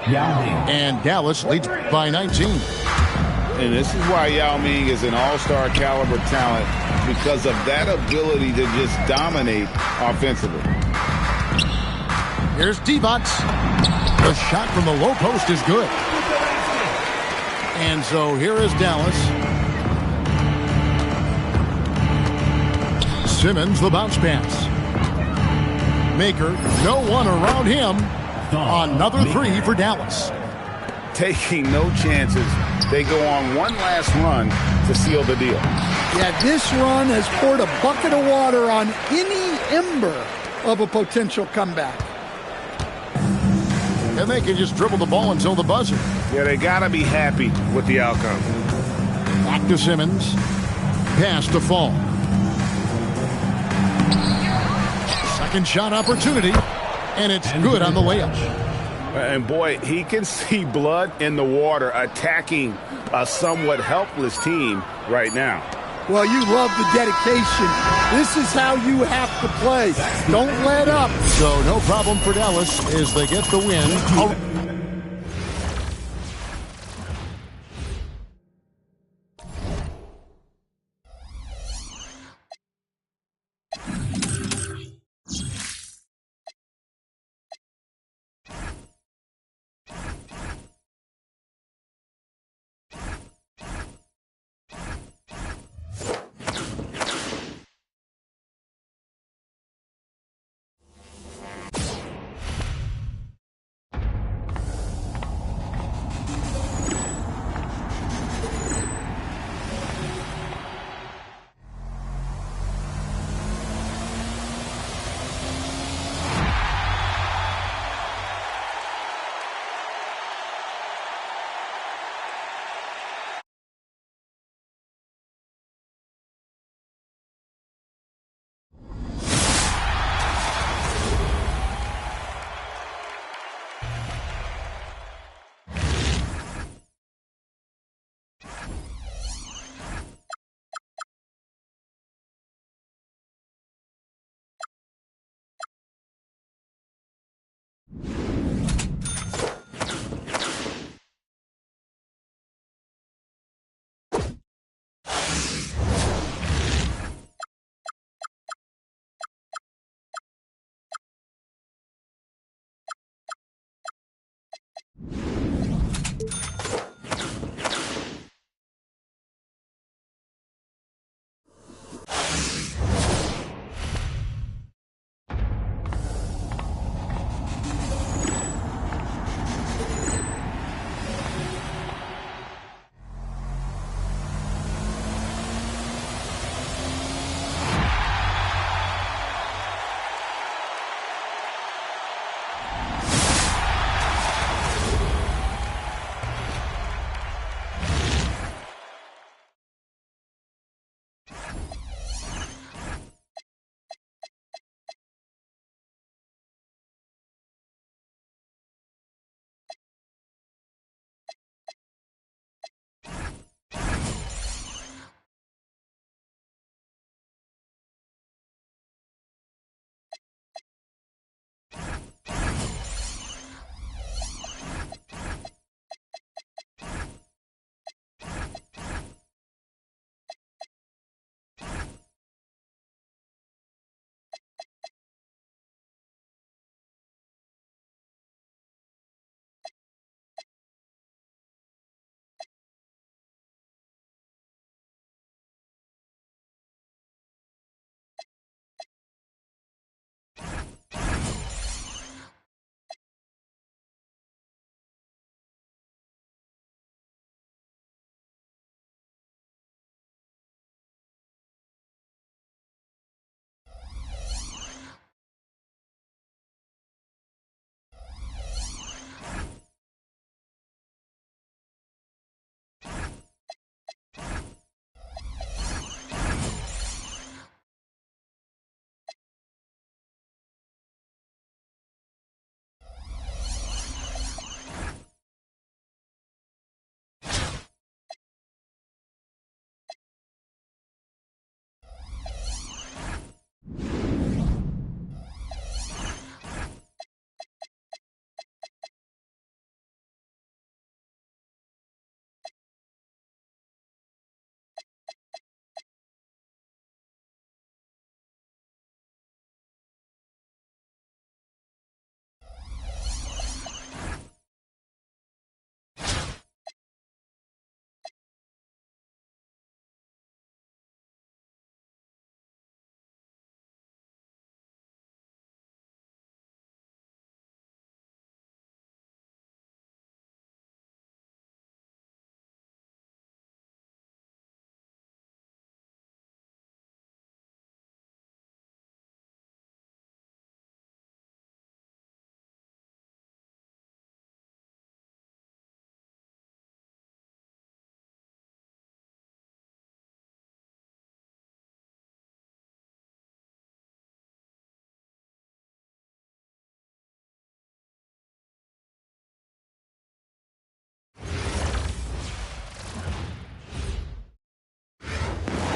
And Dallas leads by 19. And this is why Yao Ming is an all-star caliber talent, because of that ability to just dominate offensively. Here's Divac. The shot from the low post is good. And so here is Dallas. Simmons, the bounce pass. Maker, no one around him. Another 3 for Dallas. Taking no chances. They go on one last run to seal the deal. Yeah, this run has poured a bucket of water on any ember of a potential comeback. And they can just dribble the ball until the buzzer. Yeah, they got to be happy with the outcome. Back to Simmons. Pass to Fall. Second shot opportunity. And it's good on the layup. And boy, he can see blood in the water attacking a somewhat helpless team right now. Well, you love the dedication. This is how you have to play. Don't let up. So no problem for Dallas as they get the win.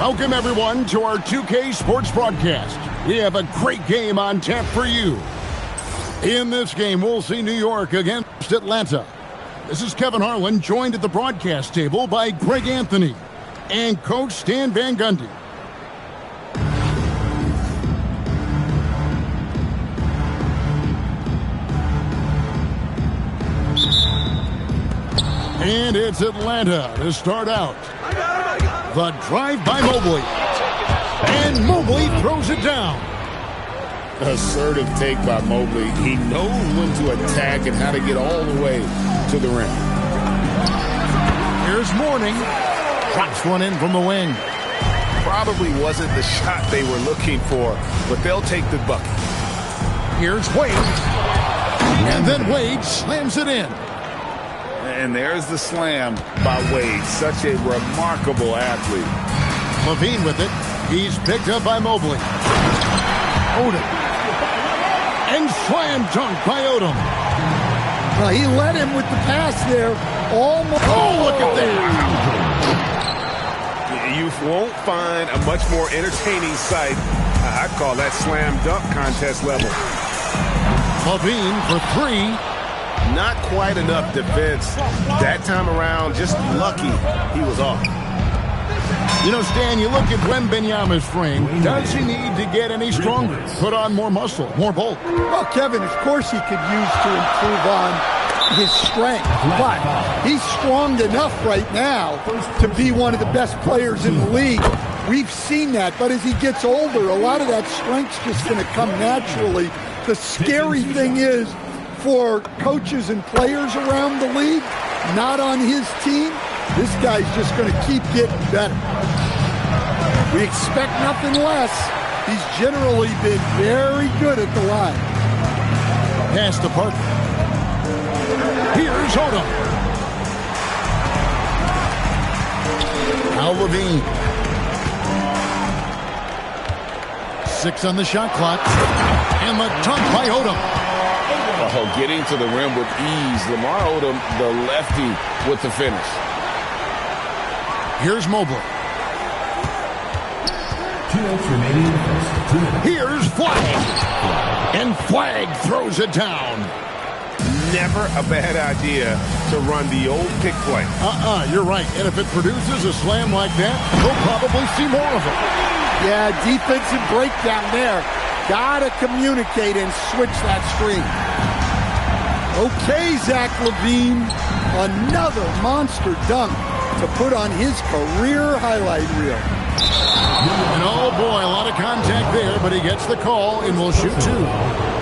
Welcome, everyone, to our 2K Sports broadcast. We have a great game on tap for you. In this game, we'll see New York against Atlanta. This is Kevin Harlan, joined at the broadcast table by Greg Anthony and Coach Stan Van Gundy. And it's Atlanta to start out. The drive by Mobley. And Mobley throws it down. Assertive take by Mobley. He knows when to attack and how to get all the way to the rim. Here's Mourning. Drops one in from the wing. Probably wasn't the shot they were looking for, but they'll take the bucket. Here's Wade. And then Wade slams it in. And there's the slam by Wade. Such a remarkable athlete. Levine with it. He's picked up by Mobley. Odom. And slam dunk by Odom. He led him with the pass there. Almost. Oh, look at that. You won't find a much more entertaining sight. I'd call that slam dunk contest level. Levine for three. Not quite enough defense. That time around, just lucky he was off. You know, Stan, you look at Wembanyama's frame. Does he need to get any stronger? Put on more muscle, more bulk? Well, Kevin, of course he could use to improve on his strength. But he's strong enough right now to be one of the best players in the league. We've seen that. But as he gets older, a lot of that strength's just going to come naturally. The scary thing is, for coaches and players around the league, not on his team, this guy's just going to keep getting better. We expect nothing less. He's generally been very good at the line. Pass to Parker. Here's Odom. Now Levine. 6 on the shot clock. And the dunk by Odom. Oh, getting to the rim with ease. Lamar Odom, the lefty, with the finish. Here's Mobley. 2 minutes remaining. Here's Flag. And Flag throws it down. Never a bad idea to run the old pick play. You're right. And if it produces a slam like that, we'll probably see more of it. Yeah, defensive breakdown there. Gotta communicate and switch that screen. Okay, Zach LaVine, another monster dunk to put on his career highlight reel. And oh boy, a lot of contact there, but he gets the call and will shoot 2.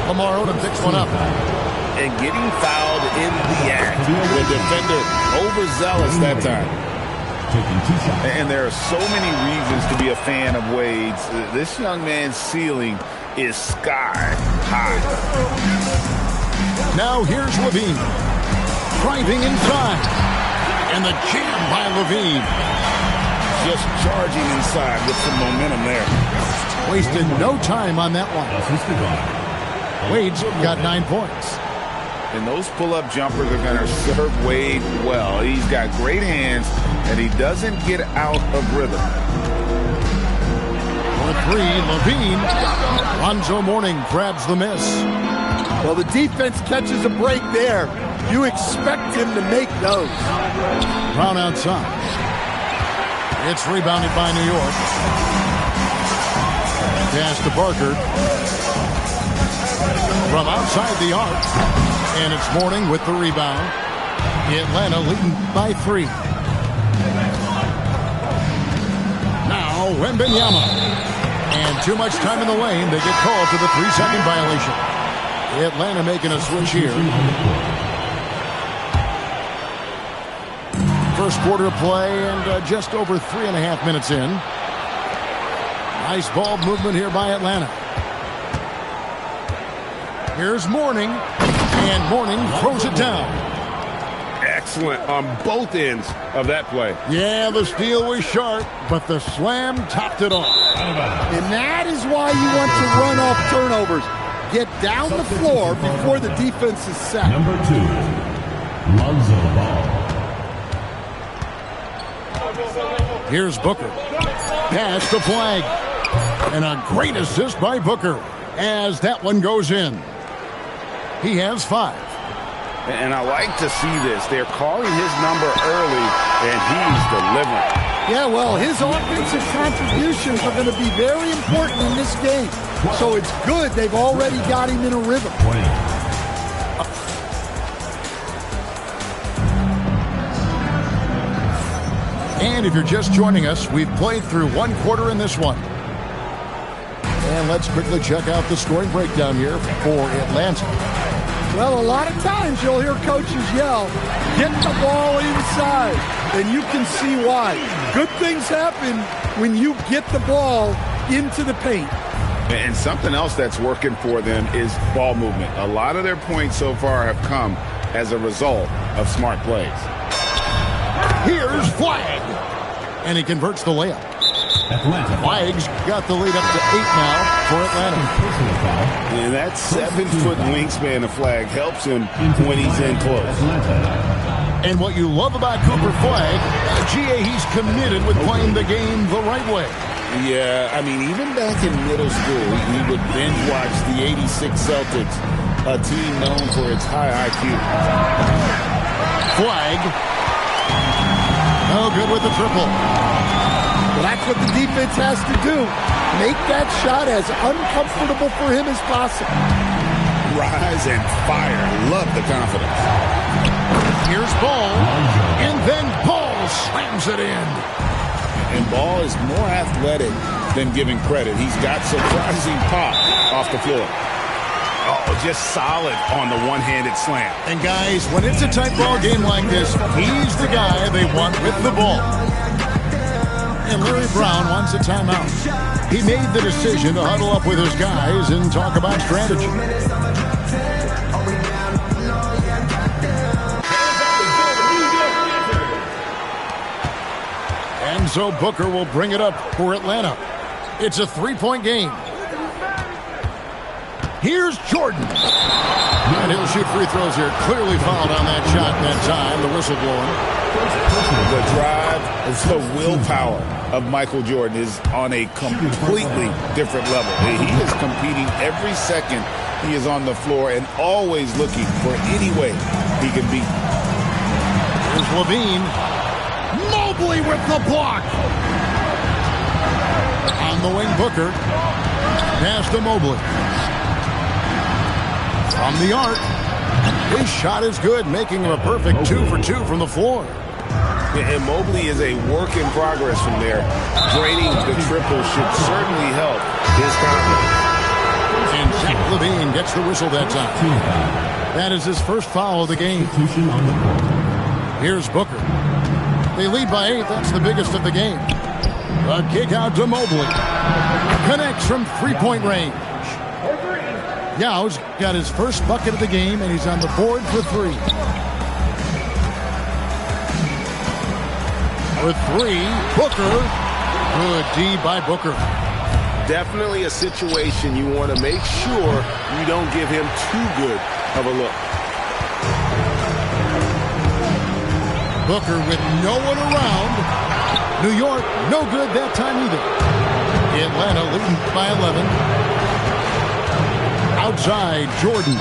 Lamar Odom picks one up. And getting fouled in the act. The defender overzealous that time. And there are so many reasons to be a fan of Wade's. This young man's ceiling is sky high. Now here's Levine. Driving inside. And the jam by Levine. Just charging inside with some momentum there. Wasted no time on that one. Wade's got 9 points. And those pull-up jumpers are going to serve Wade well. He's got great hands, and he doesn't get out of rhythm. For 3, Levine. Lonzo Mourning grabs the miss. Well, the defense catches a break there. You expect him to make those. Brown outside. It's rebounded by New York. Pass to Parker. From outside the arc. And it's Mourning with the rebound. Atlanta leading by 3. Now Wembanyama. And too much time in the lane. They get called for the 3-second violation. Atlanta making a switch here. First quarter of play and just over 3.5 minutes in. Nice ball movement here by Atlanta. Here's Mourning. And Mourning throws it down. Excellent on both ends of that play. Yeah, the steal was sharp, but the slam topped it off. And that is why you want to run off turnovers. Get down the floor before the defense is set. Number 2, Lonzo Ball. Here's Booker. Pass the flag. And a great assist by Booker as that one goes in. He has 5. And I like to see this. They're calling his number early, and he's delivering. Yeah, well, his offensive contributions are going to be very important in this game. So it's good they've already got him in a rhythm. And if you're just joining us, we've played through 1 quarter in this one. And let's quickly check out the scoring breakdown here for Atlanta. Well, a lot of times you'll hear coaches yell, get the ball inside, and you can see why. Good things happen when you get the ball into the paint. And something else that's working for them is ball movement. A lot of their points so far have come as a result of smart plays. Here's Flag. And he converts the layup. Flag's got the lead up to 8 now for Atlanta. And that 7-foot wingspan of Flag helps him when he's in close. And what you love about Cooper Flag, GA, he's committed with playing the game the right way. Yeah, I mean, even back in middle school, we would binge watch the 86 Celtics, a team known for its high IQ. Flag. No good with the triple. Well, that's what the defense has to do. Make that shot as uncomfortable for him as possible. Rise and fire. Love the confidence. Here's Ball. And then Ball slams it in. And Ball is more athletic than giving credit. He's got surprising pop off the floor. Oh, just solid on the one-handed slam. And guys, when it's a tight ball game like this, he's the guy they want with the ball. And Larry Brown wants a timeout. He made the decision to huddle up with his guys and talk about strategy. And so Booker will bring it up for Atlanta. It's a 3-point game. Here's Jordan. And he'll shoot free throws here. Clearly fouled on that shot that time. The whistle blowing. The drive, the willpower of Michael Jordan is on a completely different level. He is competing every second he is on the floor and always looking for any way he can beat. Here's Levine. Mobley with the block. On the wing, Booker. Pass to Mobley. From the arc. His shot is good, making him a perfect 2 for 2 from the floor. And Mobley is a work in progress from there. Draining the triple should certainly help his confidence. And Zach Levine gets the whistle that time. That is his first foul of the game. Here's Booker. They lead by 8. That's the biggest of the game. A kick out to Mobley. Connects from 3-point range. Yow's got his first bucket of the game, and he's on the board for 3. With 3, Booker. Good D by Booker. Definitely a situation you want to make sure you don't give him too good of a look. Booker with no one around. New York, no good that time either. Atlanta leading by 11. Outside, Jordan.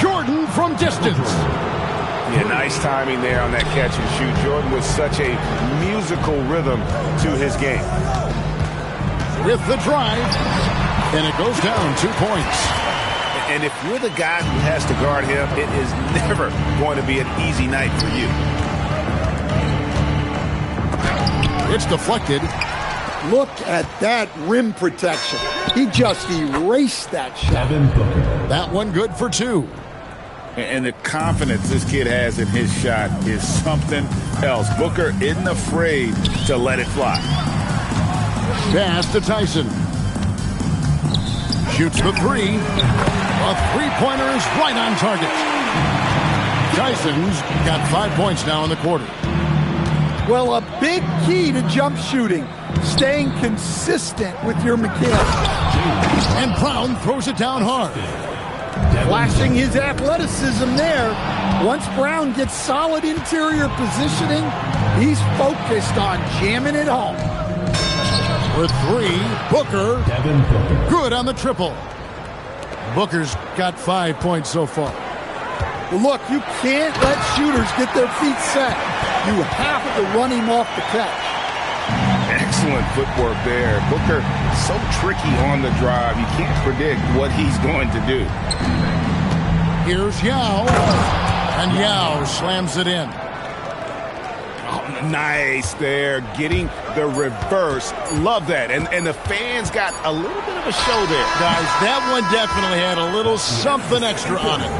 Jordan from distance. Yeah, nice timing there on that catch and shoot. Jordan with such a musical rhythm to his game. With the drive, and it goes down 2 points. And if you're the guy who has to guard him, it is never going to be an easy night for you. It's deflected. Look at that rim protection. He just erased that shot. That one good for 2. And the confidence this kid has in his shot is something else. Booker isn't afraid to let it fly. Pass to Tyson. Shoots the 3. A 3-pointer is right on target. Tyson's got 5 points now in the quarter. Well, a big key to jump shooting, staying consistent with your mechanics. And Brown throws it down hard. Flashing his athleticism there. Once Brown gets solid interior positioning, he's focused on jamming it home. For three, Booker. Devin Booker. Good on the triple. Booker's got 5 points so far. Well, look, you can't let shooters get their feet set. You have to run him off the catch. Excellent footwork there. Booker, so tricky on the drive. You can't predict what he's going to do. Here's Yao. And Yao slams it in. Oh, nice there. Getting the reverse. Love that. And the fans got a little bit of a show there. Guys, that one definitely had a little something extra on it.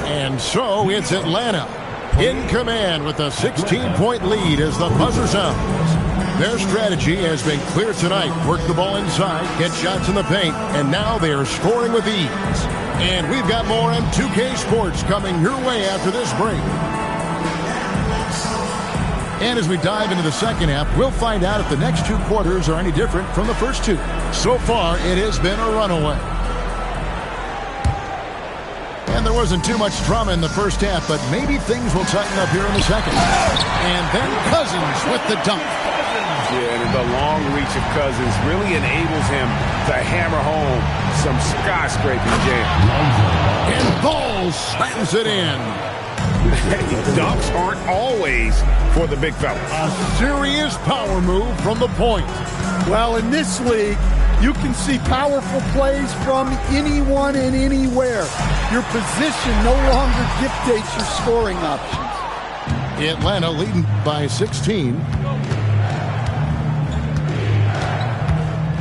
And so it's Atlanta in command with a 16-point lead as the buzzer sounds. Their strategy has been clear tonight. Work the ball inside, get shots in the paint, and now they are scoring with ease. And we've got more M2K Sports coming your way after this break. And as we dive into the second half, we'll find out if the next two quarters are any different from the first two. So far, it has been a runaway. And there wasn't too much drama in the first half, but maybe things will tighten up here in the second. And then Cousins with the dunk. Yeah, and the long reach of Cousins really enables him to hammer home some skyscraping jam. And Ball slams it in. Dunks aren't always for the big fellas. A serious power move from the point. Well, in this league, you can see powerful plays from anyone and anywhere. Your position no longer dictates your scoring options. Atlanta leading by 16.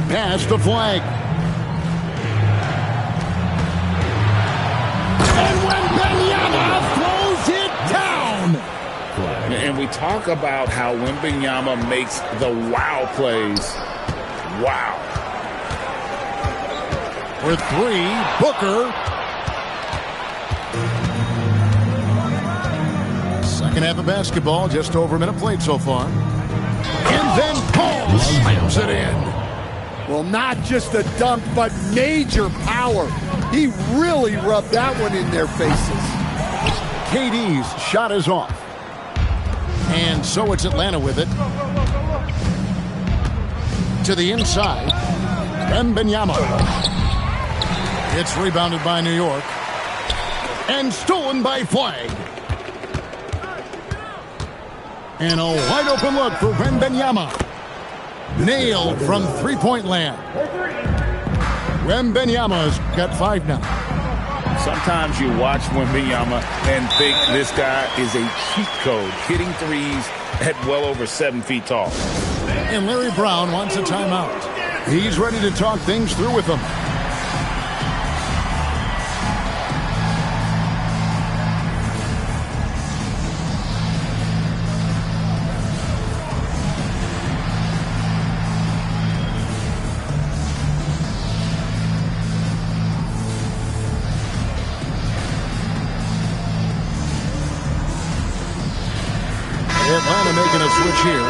Pass the flag. And Wembanyama throws it down. And we talk about how Wembanyama makes the wow plays. Wow. For three, Booker. Second half of basketball, just over a minute played so far. And then Paul slams it in. Well, not just a dunk, but major power. He really rubbed that one in their faces. KD's shot is off. And so it's Atlanta with it. To the inside. Wembanyama. It's rebounded by New York. And stolen by Flag. And a wide open look for Wembanyama. Nailed from three-point land. Wembanyama's got 5 now. Sometimes you watch Wembanyama and think this guy is a cheat code, hitting threes at well over 7 feet tall. And Larry Brown wants a timeout. He's ready to talk things through with them. Atlanta making a switch here.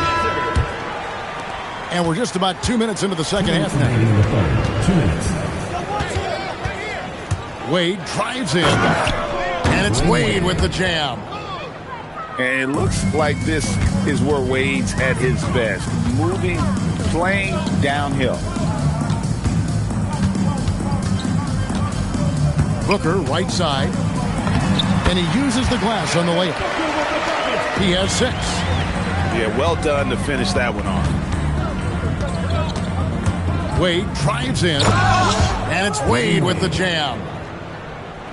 And we're just about 2 minutes into the second half now. 2 minutes. Wade drives in. And it's Wade with the jam. And it looks like this is where Wade's at his best. Moving, playing downhill. Booker, right side. And he uses the glass on the layup. He has 6. Yeah, well done to finish that one off. Wade drives in. And it's Wade with the jam.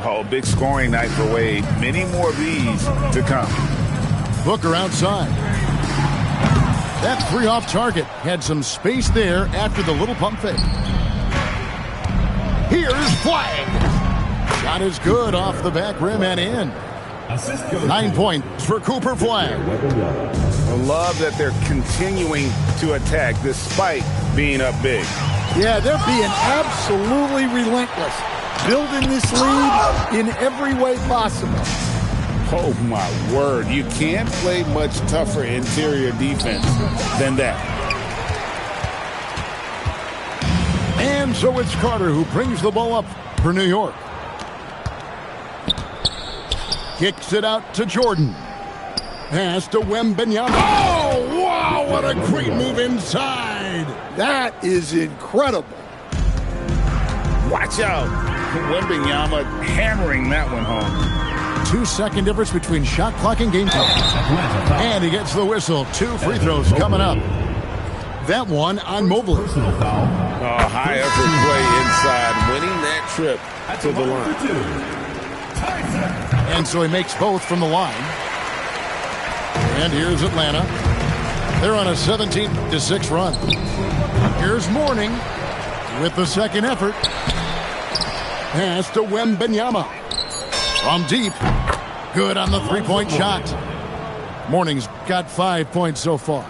Oh, big scoring night for Wade. Many more of these to come. Booker outside. That 3 off target had some space there after the little pump fake. Here's Flag. Shot is good off the back rim and in. 9 points for Cooper Flag. I love that they're continuing to attack despite being up big. Yeah, they're being absolutely relentless. Building this lead in every way possible. Oh, my word. You can't play much tougher interior defense than that. And so it's Carter who brings the ball up for New York. Kicks it out to Jordan. Pass to Wembanyama. Oh, wow, what a great move inside. good. That is incredible. Watch out. Wembanyama hammering that one home. 2-second difference between shot clock and game time. And he gets the whistle. 2 free throws coming up. That one on Mobley. Oh, high effort play inside, winning that trip to the line. And so he makes both from the line. And here's Atlanta. They're on a 17-6 run. Here's Mourning with the second effort. Pass to Wembanyama. From deep. Good on the three-point shot. Mourning's got 5 points so far.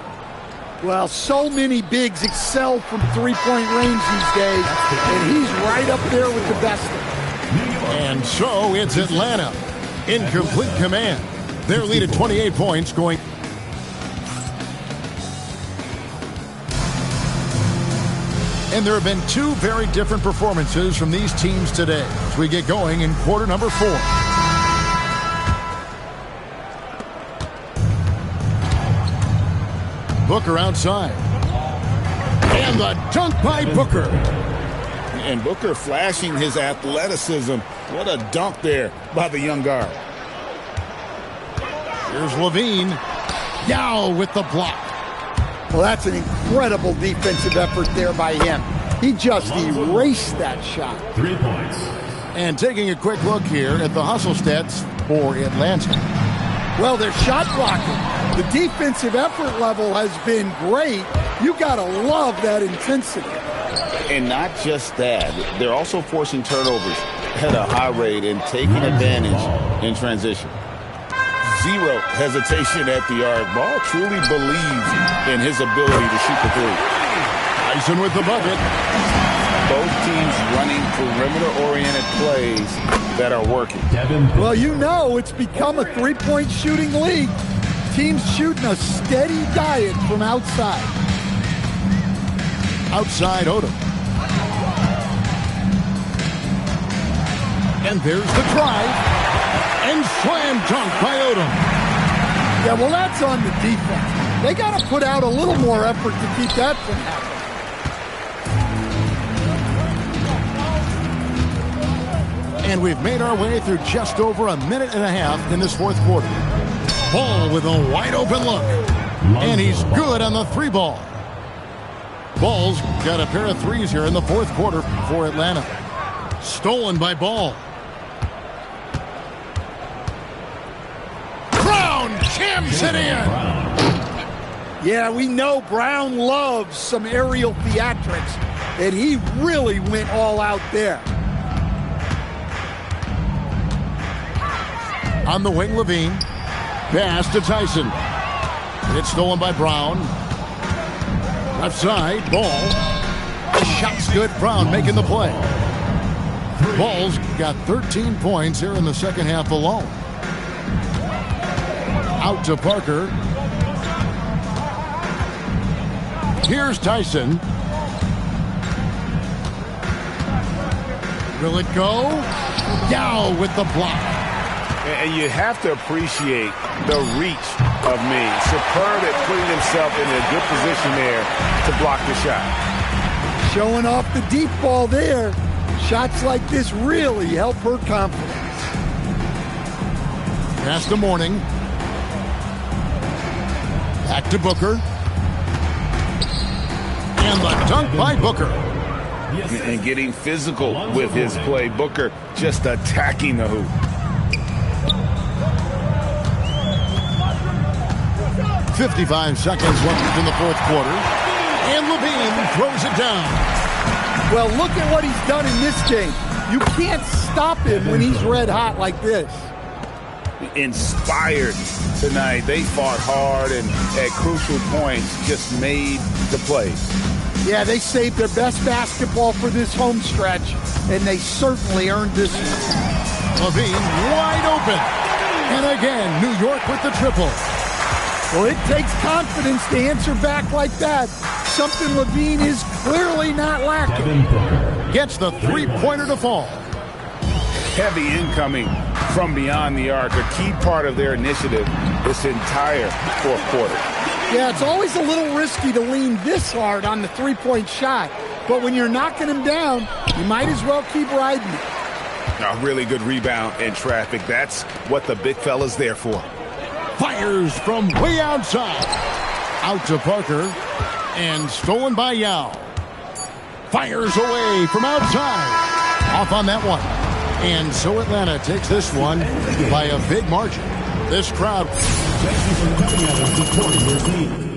Well, so many bigs excel from three-point range these days, and he's right up there with the best of them. And so it's Atlanta in complete command. Their lead at 28 points going. And there have been 2 very different performances from these teams today as we get going in quarter number 4. Booker outside. And the dunk by Booker. And Booker flashing his athleticism. What a dunk there by the young guard. Here's Levine. Yao with the block. Well, that's an incredible defensive effort there by him. He just erased that shot. 3 points. And taking a quick look here at the hustle stats for Atlanta. Well, they're shot blocking. The defensive effort level has been great. You got to love that intensity. And not just that, they're also forcing turnovers at a high rate and taking advantage in transition. Zero hesitation at the arc. Ball truly believes in his ability to shoot the three. Tyson with the bucket. Both teams running perimeter-oriented plays that are working. Well, you know it's become a three-point shooting league. Teams shooting a steady diet from outside. Outside Odom. And there's the drive. And slam dunk by Odom. Yeah, well, that's on the defense. They got to put out a little more effort to keep that from happening. And we've made our way through just over a minute and a half in this fourth quarter. Ball with a wide open look. And he's good on the 3 ball. Ball's got a pair of threes here in the fourth quarter for Atlanta. Stolen by Ball. Brown jams it in. Yeah, we know Brown loves some aerial theatrics, and he really went all out there. On the wing, Levine. Pass to Tyson. It's stolen by Brown. Left side, Ball. The shot's good. Brown making the play. Ball's got 13 points here in the second half alone. Out to Parker. Here's Tyson. Will it go? Yao with the block. And you have to appreciate the reach of Ming. Superb at putting himself in a good position there to block the shot. Showing off the deep ball there. Shots like this really help her confidence. Pass to Mourning. Back to Booker. And the dunk by Booker. And getting physical with his play. Booker just attacking the hoop. 55 seconds left in the fourth quarter. And Levine throws it down. Well, look at what he's done in this game. You can't stop him when he's red hot like this. Inspired tonight. They fought hard and at crucial points just made the plays. Yeah, they saved their best basketball for this home stretch, and they certainly earned this one. Levine wide open. And again, New York with the triple. Well, it takes confidence to answer back like that. Something Levine is clearly not lacking. Gets the three-pointer to fall. Heavy incoming from beyond the arc, a key part of their initiative this entire fourth quarter. Yeah, it's always a little risky to lean this hard on the three-point shot. But when you're knocking him down, you might as well keep riding it. A really good rebound in traffic. That's what the big fella's there for. Fires from way outside. Out to Parker. And stolen by Yao. Fires away from outside. Off on that one. And so Atlanta takes this one by a big margin. This crowd. Thank you for coming out and supporting your team.